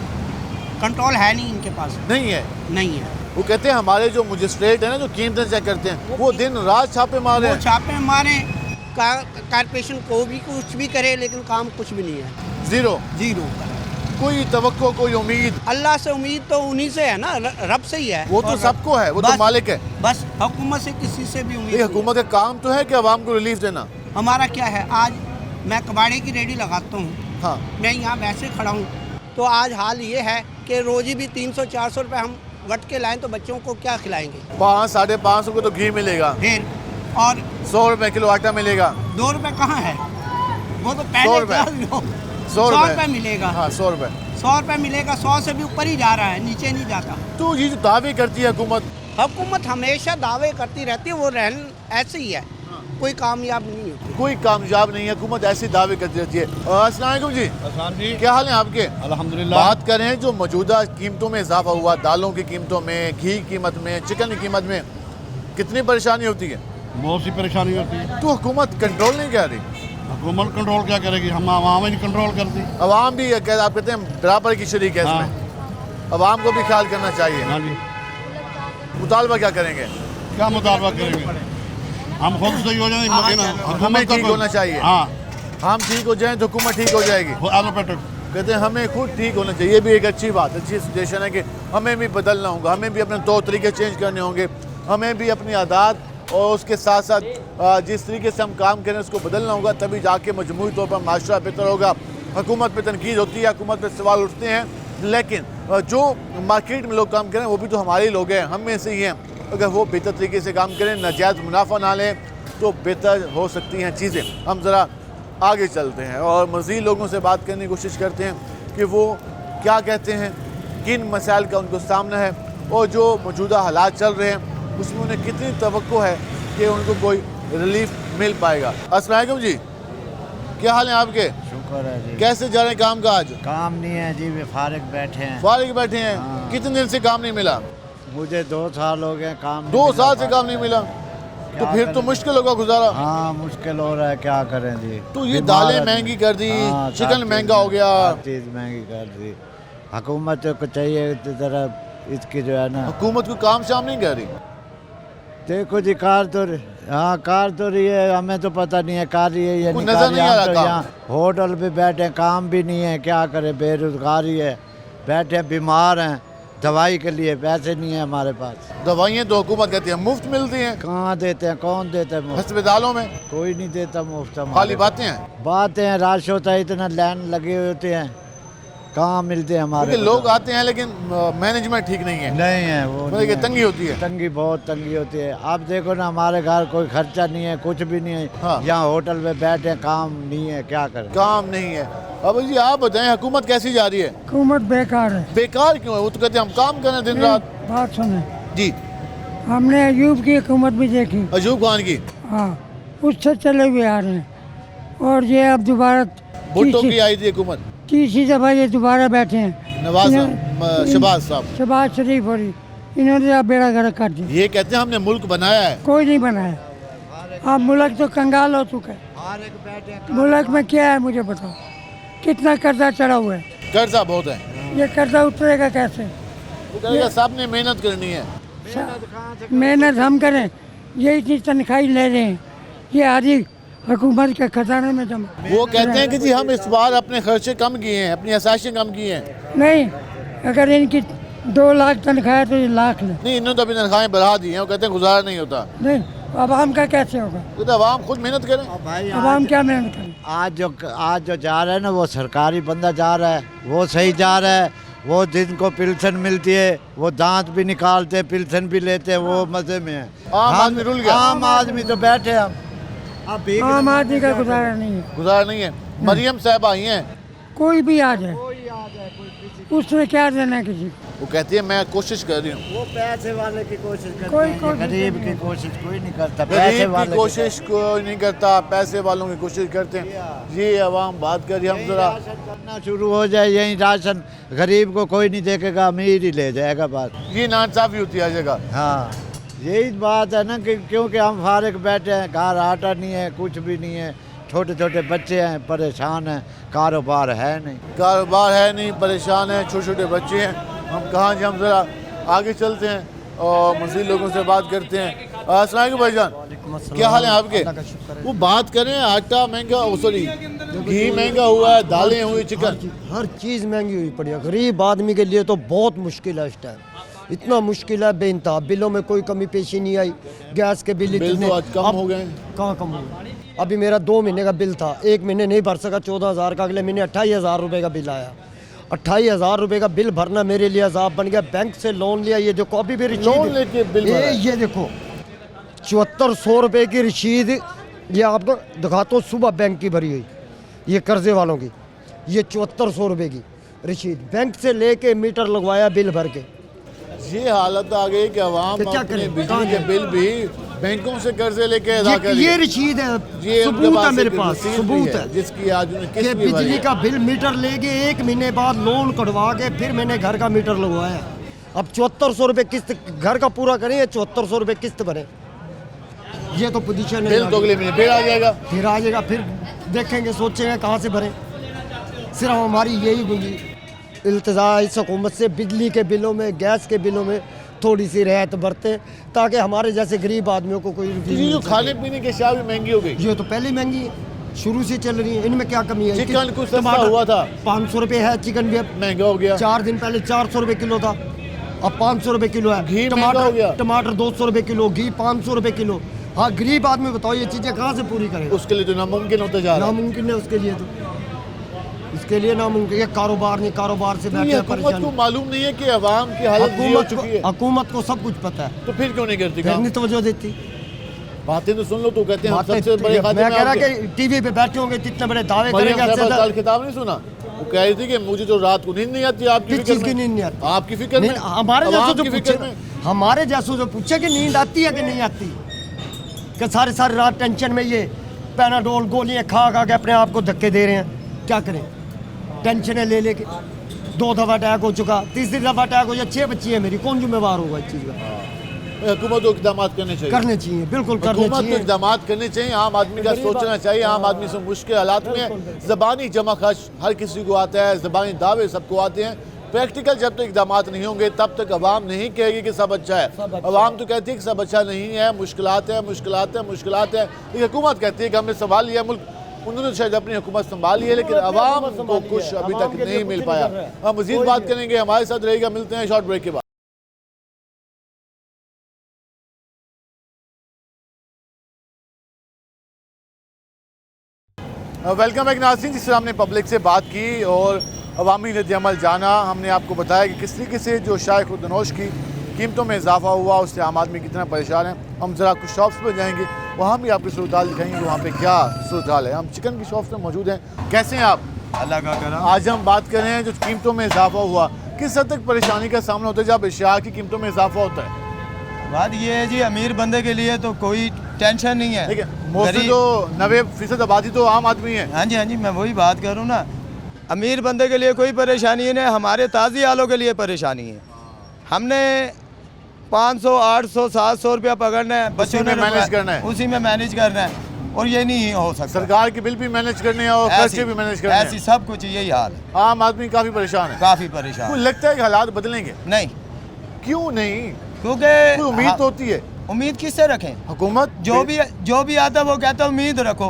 कंट्रोल है नहीं इनके पास। नहीं है। नहीं है। वो कहते हैं हमारे जो मजिस्ट्रेट है ना, जो कीमतें चेक करते हैं, वो दिन रात छापे मारे वो हैं। छापे मारे, कारपोरेशन को भी कुछ भी करे लेकिन काम कुछ भी नहीं है, जीरो। कोई तवक्को, कोई उम्मीद? अल्लाह से उम्मीद तो उन्हीं से है ना, रब से ही है। वो तो सबको है, वो तो मालिक है। बस हुकूमत से किसी से भी उम्मीद नहीं। हुकूमत का काम तो है कि आवाम को रिलीफ देना। हमारा क्या है, आज मैं कबाड़े की रेडी लगाता हूँ, हाँ, मैं यहाँ वैसे खड़ा हूँ, तो आज हाल ये है कि रोजी भी 300-400 रुपये हम वट के लाएं तो बच्चों को क्या खिलाएंगे? 500-550 को तो घी मिलेगा, फिर और 100 रुपए किलो आटा मिलेगा। 2 रुपये कहाँ है? वो तो 100 रुपए, 100 रुपये मिलेगा। हाँ, 100 रुपए, 100 रुपये मिलेगा, 100 से भी ऊपर ही जा रहा है, नीचे नहीं जाता। तो ये जो दावे करती है हुकूमत हमेशा दावे करती रहती है, वो रहन ऐसे ही है, कोई कामयाब नहीं है। कोई कामयाब नहीं है, हुकूमत ऐसे दावे करती रहती है। अस्सलाम वालेकुम जी, क्या हाल है आपके? अल्हम्दुलिल्लाह। बात करें जो मौजूदा कीमतों में इजाफा हुआ, दालों की कीमतों में, घी की कीमत में, चिकन की कीमत में, कितनी परेशानी होती है? बहुत सी परेशानी होती है। तो हुकूमत कंट्रोल नहीं कर रही। हुकूमत कंट्रोल क्या करेगी, हम आवाम ही कंट्रोल करती। अवाम भी आप कहते हैं बराबर की शरीक है इसमें, अवाम को भी ख्याल करना चाहिए। हाँ जी। मुतालबा क्या करेंगे? क्या मुतालबा करेंगे? हम खुद सही हो जाए, हमें ठीक होना चाहिए। हाँ, हम ठीक हो जाएं तो हुकूमत ठीक हो जाएगी। कहते हैं हमें खुद ठीक होना चाहिए। ये भी एक अच्छी बात, अच्छी सजेशन है कि हमें भी बदलना होगा, हमें भी अपने तौर तरीके चेंज करने होंगे, हमें भी अपनी आदत और उसके साथ साथ जिस तरीके से हम काम करें उसको बदलना होगा, तभी जाके मजमूई तौर पर माशरा बेहतर होगा। हुकूमत पे तनकीद होती है, हुकूमत पे सवाल उठते हैं, लेकिन जो मार्केट में लोग काम करें वो भी तो हमारे ही लोग हैं, हम में से ही हैं। अगर वो बेहतर तरीके से काम करें, नाजायज़ मुनाफा ना लें, तो बेहतर हो सकती हैं चीज़ें। हम ज़रा आगे चलते हैं और मज़ीद लोगों से बात करने की कोशिश करते हैं कि वो क्या कहते हैं, किन मसाइल का उनको सामना है और जो मौजूदा हालात चल रहे हैं उसमें उन्हें कितनी तवक्को है कि उनको कोई रिलीफ मिल पाएगा। अस्सलाम वालेकुम जी, क्या हाल है आपके? शुक्र है जी। कैसे जा रहे हैं काम काज? काम नहीं है जी, वे फारिग बैठे हैं। फारिग बैठे हैं? हाँ। कितने दिन से काम नहीं मिला? मुझे 2 साल हो गए काम। 2 साल से काम नहीं मिला? तो फिर तो मुश्किल होगा गुजारा। हाँ, मुश्किल हो रहा है, क्या करें जी। तो ये दालें महंगी कर दी, चिकन महंगा हो गया, चीज़ महंगी कर दी। हुकूमत को चाहिए जरा इसकी जो है ना, हुकूमत को काम शाम नहीं कर रही। देखो जी, कार तो कार तो रही है, हमें तो पता नहीं है कार रही है या नहीं। नजर नहीं आ रहा काम। यहाँ होटल पे बैठे, काम भी नहीं है, क्या करें, बेरोजगारी है, बैठे बीमार हैं, दवाई के लिए पैसे नहीं है हमारे पास। दवाइयाँ तो हुकूमत कहती है मुफ्त मिलती हैं। कहाँ देते हैं, कौन देता है मुफ्त? अस्पतालों में कोई नहीं देता मुफ्त। खाली बातें हैं। बातें हैं, रश होता है, इतना लाइन लगे होते हैं, कहाँ मिलते हैं हमारे। लोग आते हैं लेकिन मैनेजमेंट ठीक नहीं है। नहीं है वो, मतलब तंगी होती है। तंगी, बहुत तंगी होती है। आप देखो ना, हमारे घर कोई खर्चा नहीं है, कुछ भी नहीं है। हाँ। यहाँ होटल में बैठे, काम नहीं है, क्या करें। काम नहीं है। अब जी आप बताएं, हुकूमत कैसी जा रही है? हुकूमत बेकार है। बेकार क्यों है? वो तो कहते हैं हम काम करें दिन रात। बात सुने जी, हमने अयूब की हुकूमत भी देखी, अयूब खान की। हाँ, उससे चले हुए आ रहे हैं, और ये अब दोबारा भुट्टो की आई थी हुकूमत, तीसरी दफा ये दोबारा बैठे हैं। नवाज शहबाज साहब, शहबाज शरीफ और इन्होंने अब बेड़ा गर्क कर दिया। ये कहते हैं हमने मुल्क बनाया है। कोई नहीं बनाया। अब मुल्क तो कंगाल हो चुका है। मुल्क में क्या है मुझे बताओ, कितना कर्जा चढ़ा हुआ है? कर्जा बहुत है। ये कर्जा उतरेगा कैसे? सब ने मेहनत करनी है। मेहनत हम करें, ये इतनी तनख्वाही ले रहे हैं, ये आधी हुकूमत के खजाने में जमा। वो कहते हैं कि जी हम इस बार अपने खर्चे कम किए हैं, अपनी आसाइशें कम की हैं। नहीं, अगर इनकी 2 लाख तनख्वाह है तो ये लाख ले। नहीं, इन्होंने तो अपनी तनख्वाहें बढ़ा दी हैं। वो कहते हैं गुजारा नहीं होता। नहीं, आवाम का कैसे होगा? तो आवाम खुद मेहनत करें। आवाम क्या मेहनत करें? आज जो जा रहा है ना, वो सरकारी बंदा जा रहा है, वो सही जा रहा है। वो जिनको पेंशन मिलती है वो दांत भी निकालते, पेंशन भी लेते हैं, वो मजे में है। आम आदमी रुल गया। आम आदमी तो बैठे हम। आम आदमी का गुजारा नहीं है। गुजारा नहीं है। मरियम साहब आई हैं। कोई भी आ जाए, उसने क्या देना है किसी को? वो कहती है मैं कोशिश कर रही हूँ। वो पैसे वाले की कोशिश करते कोई हैं, गरीब की कोशिश कोई नहीं करता। गरीब की कोशिश कोई नहीं करता, पैसे वालों की कोशिश करते हैं। ये अवाम बात कर रही है। हम जरा करना शुरू हो जाए, यही राशन गरीब को कोई नहीं देखेगा, अमीर ही ले जाएगा। बात ये नाइंसाफी होती है जगह। हाँ, यही बात है ना कि क्योंकि हम फारिग बैठे हैं, घर आटा नहीं है, कुछ भी नहीं है, छोटे छोटे बच्चे हैं, परेशान हैं, कारोबार है नहीं। कारोबार है नहीं, परेशान हैं, छोटे छोटे बच्चे हैं। हम कहाँ जी, हम ज़रा आगे चलते हैं और मज़ीद लोगों से बात करते हैं। अस्सलाम वालेकुम भाईजान, क्या हाल है आपके? वो बात करें, आटा महंगा, सॉरी घी महंगा हुआ है, दालें हुई, चिकन, हर चीज़ महंगी हुई पड़ी है। गरीब आदमी के लिए तो बहुत मुश्किल है इस टाइम, इतना मुश्किल है बेइंतहा। बिलों में कोई कमी पेशी नहीं आई। गैस के बिल इतने तो आज कम हो गए। कहाँ कम हो गए? अभी मेरा 2 महीने का बिल था, 1 महीने नहीं भर सका 14,000 का, अगले महीने 28,000 रुपये का बिल आया। 28,000 रुपये का बिल भरना मेरे लिए अजाब बन गया। बैंक से लोन लिया, ये देखो अभी भी लोन लेके बिल भरा है। ये देखो 7400 रुपये की रसीद, ये आपको दिखाता हूँ, सुबह बैंक की भरी हुई, ये कर्जे वालों की, ये 7400 रुपये की रसीद, बैंक से लेके मीटर लगवाया बिल भर के। ये हालत आ गई कि अवाम तो क्या अपने करें? बिजली के बिल भी बैंकों से कर्जे लेके अदा कर ये रसीद है, सबूत है मेरे पास, सबूत है जिसकी आज उन्हें कि किस्त भी भरी बिजली है। का बिल मीटर लेके 1 महीने बाद लोन कटवा के फिर मैंने घर का मीटर लगवाया। अब 7400 रुपये किस्त घर का पूरा करें या 7400 रुपये किस्त भरें, ये तो पोजीशन है। बिल तो अगले महीने फिर आ जाएगा, फिर देखेंगे, सोचेंगे कहाँ से भरें। सिर्फ हमारी यही इल्तिजा इस हुकूमत से, बिजली के बिलों में, गैस के बिलों में थोड़ी सी रियायत बरतें, ताकि हमारे जैसे गरीब आदमियों को कोई ये जो खाने पीने की अशिया भी महंगी हो गई, ये तो पहले महंगी है, शुरू से चल रही है, इनमें क्या कमी है? चिकन कुछ सस्ता हुआ था, 500 रुपये है, चिकन भी अब महंगा हो गया। 4 दिन पहले 400 रुपये किलो था, अब 500 रुपये किलो है। घी महंगा हो गया, टमाटर 200 रुपये किलो, घी 500 रुपये किलो। हाँ, गरीब आदमी बताओ ये चीज़ें कहाँ से पूरी करें? उसके लिए तो नामुमकिन होता जा रहा है। नामुमकिन है उसके लिए, तो इसके लिए नामुमकिन, ये कारोबार नहीं, कारोबार से बैठे हुकूमत को मालूम नहीं है कि अवाम की हालत ये हो चुकी है। हुकूमत को सब कुछ पता है, तो फिर क्यों नहीं करती? फिर नहीं तवज्जो देती। बातें तो सुन लो, तो कहते हैं हम सबसे बड़े खाते मैं कह रहा कि टीवी पे बैठे होंगे, कितने बड़े दावे करेंगे। कल किताब नहीं सुना, वो कह रही थी कि मुझे तो रात को नींद नहीं आती। आपकी किस चीज़ की नींद नहीं आती? आपकी फिक्र में, हमारे जैसों जो पूछे कि नींद आती है कि नहीं आती, कि सारी रात टेंशन में, ये पैनाडोल गोलियां खा खा के अपने आप को धक्के दे रहे हैं। क्या करें, टेंशनें ले लेके 2 दफ़ा अटैक हो चुका, 3री दफ़ा अटैक हो जाए, 6 बच्ची है मेरी, कौन जिम्मेवार होगा इस चीज़ का? हुकूमत को इक़दाम करने चाहिए, बिल्कुल करने चाहिए। इक़दाम करने चाहिए। आम आदमी का सोचना चाहिए। आम आदमी से मुश्किल हालात में ज़बानी जमा खर्च हर किसी को आता है, ज़बानी दावे सबको आते हैं। प्रैक्टिकल जब तक इक़दाम नहीं होंगे तब तक अवाम नहीं कहेगी कि सब अच्छा है। अवाम तो कहती है कि सब अच्छा नहीं है, मुश्किलात है, मुश्किलात है, मुश्किलात है। लेकिन हुकूमत कहती है कि हमने संभाल लिया मुल्क। उन्होंने शायद अपनी हुकूमत संभाली है, लेकिन अवाम को कुछ अभी तक नहीं मिल पाया। हम मज़ीद बात करेंगे, हमारे साथ रहेगा। मिलते हैं शॉर्ट ब्रेक के बाद। वेलकम बैक नाज़रीन। जिस हमने पब्लिक से बात की और अवामी रद्द-ए-अमल जाना, हमने आपको बताया कि किस तरीके से जो शाय खुर्दनोश की कीमतों में इजाफा हुआ, उससे आम आदमी कितना परेशान है। हम ज़रा कुछ शॉप्स पर जाएंगे, वहाँ भी आपकी सूरत हाल दिखाएंगे, वहाँ पे क्या सूरत हाल है। हम चिकन की शॉप्स में मौजूद हैं। कैसे हैं आप? अल्लाह का करम। आज हम बात कर रहे हैं जो कीमतों में इजाफा हुआ, किस हद तक परेशानी का सामना होता है जब अशिया की कीमतों में इजाफा होता है? बात ये है जी, अमीर बंदे के लिए तो कोई टेंशन नहीं है, लेकिन मोस्टली तो 90% आबादी तो आम आदमी है। हाँ जी, मैं वही बात करूँ ना। अमीर बंदे के लिए कोई परेशानी नहीं, हमारे ताज़ी आलों के लिए परेशानी है। हमने 500, 800, 700 रुपया पकड़ना है, बच्चों में मैनेज करना है, उसी में मैनेज करना है, और ये नहीं हो सकता। सरकार के बिल भी मैनेज करने हैं और खर्चे भी मैनेज करने हैं। ऐसी सब कुछ यही हाल है। आम आदमी काफ़ी परेशान है, काफ़ी परेशान। लगता है कि हालात बदलेंगे? नहीं। क्यों नहीं? क्योंकि उम्मीद तो होती है। उम्मीद किससे रखें? हुकूमत जो भी आता है वो कहता है उम्मीद रखो,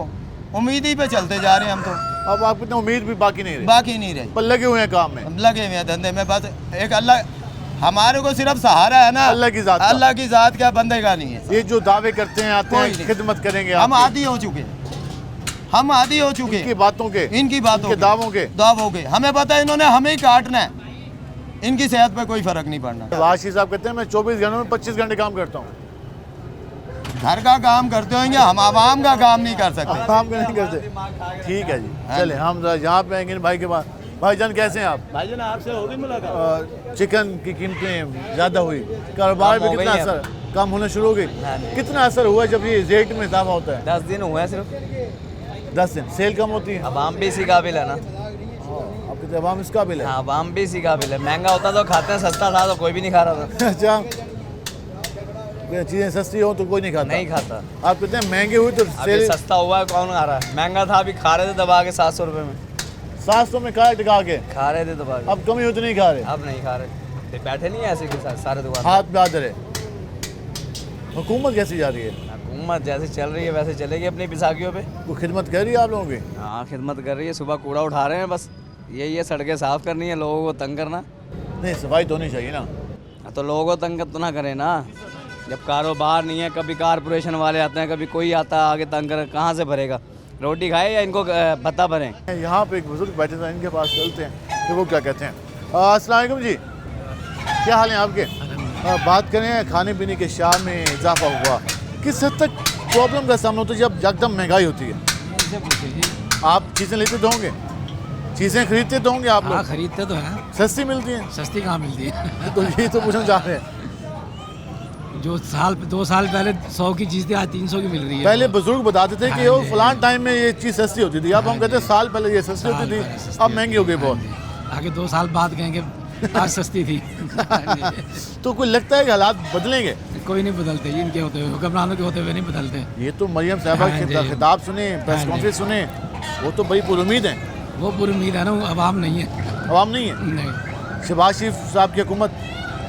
उम्मीद ही पे चलते जा रहे हैं हम तो। अब आपकी तो उम्मीद भी बाकी नहीं रही, पर लगे हुए हैं काम में, लगे हुए हैं धंधे में। बस एक अल्लाह हमारे को सिर्फ सहारा है ना, अल्लाह की ज़ात क्या बंदे का नहीं है। ये जो दावे करते हैं आते हैं खिदमत करेंगे, हम आदी हो चुके, हम आदी हो चुके इनकी बातों के, दावों के। हमें पता है इन्होंने हमें ही काटना है, इनकी सेहत पे कोई फर्क नहीं पड़ना। वाशी साहब कहते हैं मैं 24 घंटों में 25 घंटे काम करता हूँ। घर का काम करते होंगे, हम आवाम का काम नहीं कर सकते। काम नहीं करते, ठीक है जी। चले हम यहाँ पे आएंगे भाई के पास। भाईजान कैसे हैं आप? भाईजान आपसे होगी मुलाकात। चिकन की कीमतें ज़्यादा हुई, कारोबार में कितना असर कम होना शुरू हो गई? कितना असर हुआ जब ये रेट में इजाफा होता है? 10 दिन हुआ है सिर्फ। 10 दिन सेल कम होती है। अवाम भी इसी काबिल है ना, आपके अवाम इस काबिल है? हाँ, अवाम भी इसी काबिल है। महंगा होता तो खाते हैं, सस्ता था तो कोई भी नहीं खा रहा था। अच्छा, चीज़ें सस्ती हो तो कोई नहीं खाता? नहीं खाता। आप कहते हैं महंगे हुए तो अभी सस्ता हुआ है, कौन खा रहा है? महंगा था, अभी खा रहे थे दबा के 700 रुपये में। 700 में खा टिका के खा रहे थे दबा के। अब कमी हो तो नहीं खा रहे? अब नहीं खा रहे, बैठे नहीं है ऐसे के साथ सारे दुकान हाथ पे हाथ रहे। हुकूमत कैसी जा रही है? हुकूमत जैसे चल रही है वैसे चलेगी अपनी बैसाखियों पे। वो खिदमत कर रही है आप लोगों की? हाँ खिदमत कर रही है, सुबह कूड़ा उठा रहे हैं, बस यही है, सड़कें साफ़ करनी है, लोगों को तंग करना। नहीं, सफाई तो होनी चाहिए ना। तो लोगों को तंग तो ना करें ना, जब कारोबार नहीं है, कभी कारपोरेशन वाले आते हैं, कभी कोई आता है आगे तंग कर, कहाँ से भरेगा? रोटी खाए या इनको भत्ता भरें? यहाँ पे एक बुजुर्ग बैठे थे, इनके पास चलते हैं कि वो क्या कहते हैं। अस्सलाम वालेकुम जी, क्या हाल है आपके? बात करें खाने पीने के शाह में इजाफा हुआ, किस हद तक प्रॉब्लम का सामना होता है जब एकदम महंगाई होती है? आप चीज़ें लेते तो होंगे, चीज़ें खरीदते तो होंगे आप लोग? हाँ खरीदते तो हैं। सस्ती मिलती हैं? सस्ती कहाँ मिलती है? तो ये तो पूछना चाह रहे हैं। जो 2 साल पहले 100 की चीज़ थी आज 300 की मिल रही है। पहले बुजुर्ग बताते थे कि वो फलान टाइम में ये चीज़ सस्ती होती थी, अब हम कहते हैं साल पहले ये सस्ती होती थी, अब महंगी हो गई बहुत। आगे 2 साल बाद कहेंगे आज सस्ती थी। तो कोई लगता है कि हालात बदलेंगे? कोई नहीं बदलते, इनके होते हुए, हुक्मरानों के होते हुए नहीं बदलते। ये तो मरियम साहबा के खिताब सुने, प्रेस कॉन्फ्रेंस सुने, वो तो बड़ी पुरुमीद है। वो पुरुमीद है ना, वो अवाम नहीं है। अवाम नहीं है? नहीं। शहबाज शरीफ साहब की हुकूमत?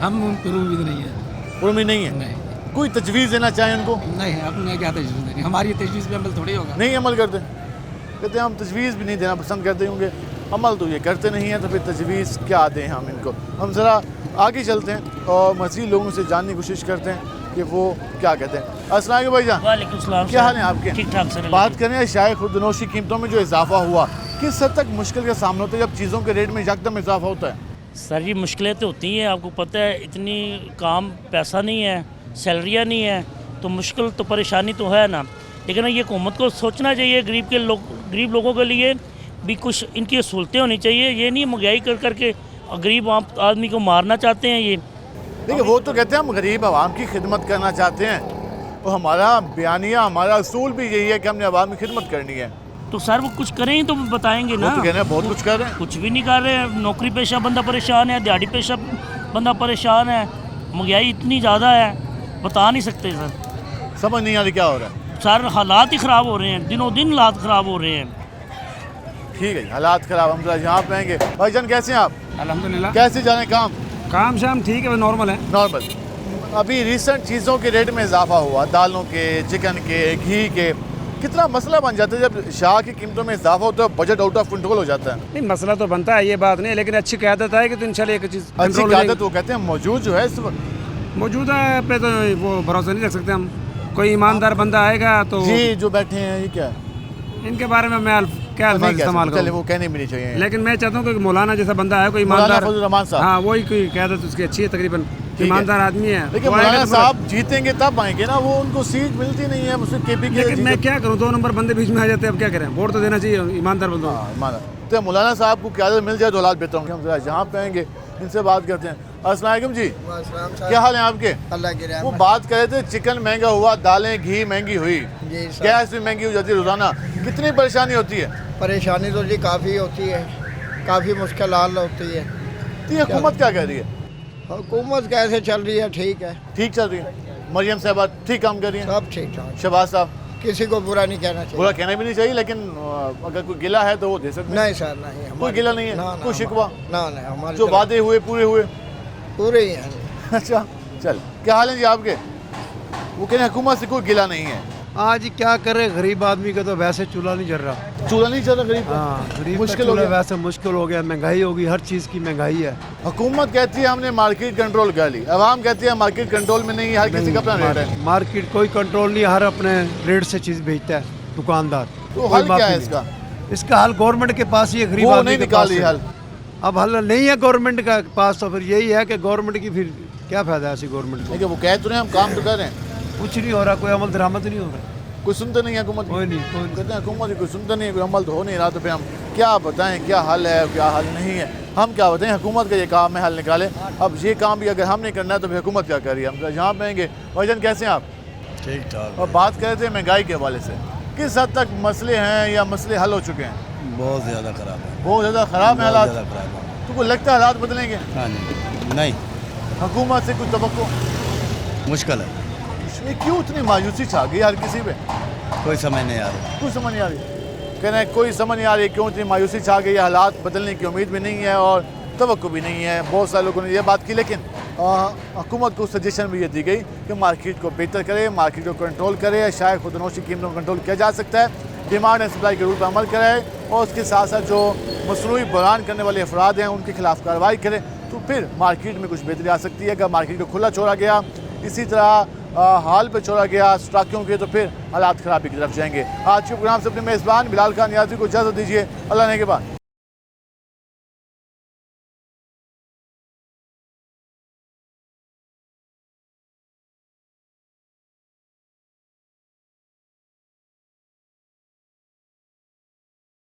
हम पुरुमीद नहीं है। पुरुमीद नहीं है? नहीं। कोई तजवीज़ देना चाहें उनको? नहीं, अपने क्या तजवीज़ देनी, हमारी तजवीज़ पे अमल थोड़ी होगा। नहीं अमल करते, कहते हैं हम तजवीज़ भी नहीं देना पसंद करते होंगे, अमल तो ये करते नहीं हैं, तो फिर तजवीज़ क्या दें हम इनको? हम ज़रा आगे चलते हैं और मज़ीद लोगों से जानने की कोशिश करते हैं कि वो क्या कहते हैं। अस्सलाम वालेकुम भाईजान। वालेकुम सलाम। क्या हाल है आपके? ठीक ठाक सर। बात करें शायद खुदनोशी कीमतों में जो इजाफा हुआ, किस हद तक मुश्किल का सामना होता है जब चीज़ों के रेट में यकदम इजाफा होता है? सर जी मुश्किलें तो होती हैं, आपको पता है, इतनी काम पैसा नहीं है, सैलरियाँ नहीं है, तो मुश्किल तो परेशानी तो है ना। लेकिन ये हुकूमत को सोचना चाहिए, गरीब लोगों के लिए भी कुछ इनकी सहूलतें होनी चाहिए। ये नहीं महंगाई कर करके गरीब आदमी को मारना चाहते हैं ये। देखिए वो तो कहते हैं हम गरीब आवाम की खिदमत करना चाहते हैं, तो हमारा बयानिया, हमारा असूल भी यही है कि हमने आवाम की खिदमत करनी है। तो सर वो कुछ करें ही तो बताएंगे ना। वो तो कह रहे हैं बहुत कुछ कर रहे हैं। कुछ भी नहीं कर रहे हैं, नौकरी पेशा बंदा परेशान है, दिहाड़ी पेशा बंदा परेशान है, महंगाई इतनी ज़्यादा है, बता नहीं सकते सर। समझ नहीं आ रही क्या हो रहा है सर, हालात ही ख़राब हो रहे हैं, दिनों दिन हालात ख़राब हो रहे हैं। ठीक है, हालात ख़राब, हम यहाँ पे आएंगे। भाईजान कैसे हैं आप? अल्हम्दुलिल्लाह। कैसे जाने काम? काम शाम ठीक है, नॉर्मल है। नॉर्मल। अभी रिसेंट चीज़ों के रेट में इजाफा हुआ, दालों के, चिकन के, घी के, कितना मसला बन जाता है जब शाह की कीमतों में इजाफा होता है, बजट आउट ऑफ कंट्रोल हो जाता है। नहीं मसला तो बनता है, ये बात नहीं, लेकिन अच्छी क़यादत है कि तो इंशाल्लाह एक चीज़ अच्छी क़यादत वो कहते हैं मौजूद जो है इस वक्त, मौजूदा पे तो वो भरोसा नहीं रख सकते हम। कोई ईमानदार बंदा आएगा तो जी जो बैठे हैं ये क्या है? इनके बारे में मैं क्या अल्फाज इस्तेमाल करूं? वो कहने भी नहीं चाहिए, लेकिन मैं चाहता हूँ कि मौलाना जैसा बंदा है, कोई ईमानदार, साहब, हाँ वही कोई क़यादत उसकी अच्छी है, तकरीबन ईमानदार आदमी है। लेकिन मौलाना साहब जीतेंगे तब आएंगे ना, वो उनको सीट मिलती नहीं है मुझसे केपी के। लेकिन मैं क्या करूँ, 2 नंबर बंदे बीच में आ जाते हैं, अब क्या करें? वोट तो देना चाहिए ईमानदार बंदों को। तो मौलाना साहब को क़यादत मिल जाए तो हालात बेहतर होंगे। हम जरा यहाँ पे आएंगे, इनसे बात करते हैं। अस्सलाम वालेकुम जी, क्या हाल है आपके? अल्लाह की रहमत। वो बात कर रहे थे चिकन महंगा हुआ, दालें घी महंगी हुई, गैस भी महंगी हो जाती है रोज़ाना, कितनी परेशानी होती है? परेशानी तो जी काफ़ी होती है, काफ़ी मुश्किल हाल होती है। तो ये हुकूमत क्या कह रही है? हुकूमत कैसे चल रही है? ठीक है, ठीक चल रही है। मरियम साहबा ठीक काम कर रही है, सब ठीक ठाक। शहबाज साहब किसी को बुरा नहीं कहना चाहिए। बुरा कहना भी नहीं चाहिए, लेकिन अगर कोई गिला है तो वो दे सकते हैं। नहीं सर नहीं, कोई गिला नहीं है, कोई शिकवा ना नहीं, हमारे जो वादे हुए पूरे हुए पूरे ही हैं। अच्छा चल, क्या हाल है जी आपके? वो कह रहे हैं हुकूमत से कोई गिला नहीं है। आज क्या करे, गरीब आदमी का तो वैसे चूल्हा नहीं जल रहा। चूल्हा नहीं चल रहा गरीब? हाँ, गरीब मुश्किल हो गया, वैसे मुश्किल हो गया, महंगाई होगी, हर चीज़ की महंगाई है। हुकूमत कहती है हमने मार्केट कंट्रोल कर ली, अवाम कहती है मार्केट कंट्रोल में नहीं है, हर किसी का अपना रेट है। मार्केट कोई कंट्रोल नहीं, हर अपने रेट से चीज़ बेचता है दुकानदार। तो हल क्या है इसका? इसका हल गवर्नमेंट के पास ही है, गरीब आदमी के पास हल। अब हल नहीं है गवर्नमेंट का पास, तो फिर यही है कि गवर्नमेंट की फिर क्या फ़ायदा है ऐसी गवर्नमेंट को? वो कह तो रहे हैं हम काम तो कर रहे हैं, कुछ नहीं हो रहा, कोई अमल दरामद नहीं हो रहा, कोई सुनते नहीं है हुकूमत। कोई नहीं, कहते हैं हुकूमत कोई सुनता नहीं है, कोई अमल तो हो नहीं रहा, तो फिर हम क्या बताएं क्या हल है क्या हल नहीं है? हम क्या बताएं, हुकूमत का ये काम है, हल निकालें। अब ये काम भी अगर हमने करना है तो फिर हुकूमत क्या कर रही है? हम यहाँ पे आएंगे। भाईजान कैसे हैं आप? ठीक ठाक। और बात कर रहे थे महंगाई के हवाले से, किस हद तक मसले हैं या मसले हल हो चुके हैं? बहुत ज़्यादा ख़राब है, बहुत ज़्यादा ख़राब है हालात। तो कोई लगता है हालात बदलेंगे? नहीं, हुकूमत से कुछ तवक्को? मुश्किल है। ये क्यों इतनी मायूसी छा गई हर किसी पे? कोई समझ नहीं आ रही, कोई समझ नहीं आ रही, कह रहे हैं कोई समझ नहीं आ रही क्यों इतनी मायूसी छा गई, हालात बदलने की उम्मीद भी नहीं है और तवक्को भी नहीं है। बहुत सारे लोगों ने ये बात की, लेकिन हुकूमत को सजेशन भी ये दी गई कि मार्केट को बेहतर करे, मार्केट को कंट्रोल करे, शायद खुदनोशी कीमतों को कंट्रोल किया जा सकता है, डिमांड एंड सप्लाई के रूल पर अमल कराए और उसके साथ साथ जो मसनूई बयान करने वाले अफराद हैं उनके खिलाफ कार्रवाई करें, तो फिर मार्केट में कुछ बेहतरी आ सकती है। अगर मार्केट को खुला छोड़ा गया, इसी तरह हाल पे छोड़ा गया स्टॉकों के, तो फिर हालात खराबी की तरफ जाएंगे। आज के प्रोग्राम से अपने मेज़बान बिलाल खान नियाज़ी को इजाज़त दीजिए। अल्लाह ने के बाद।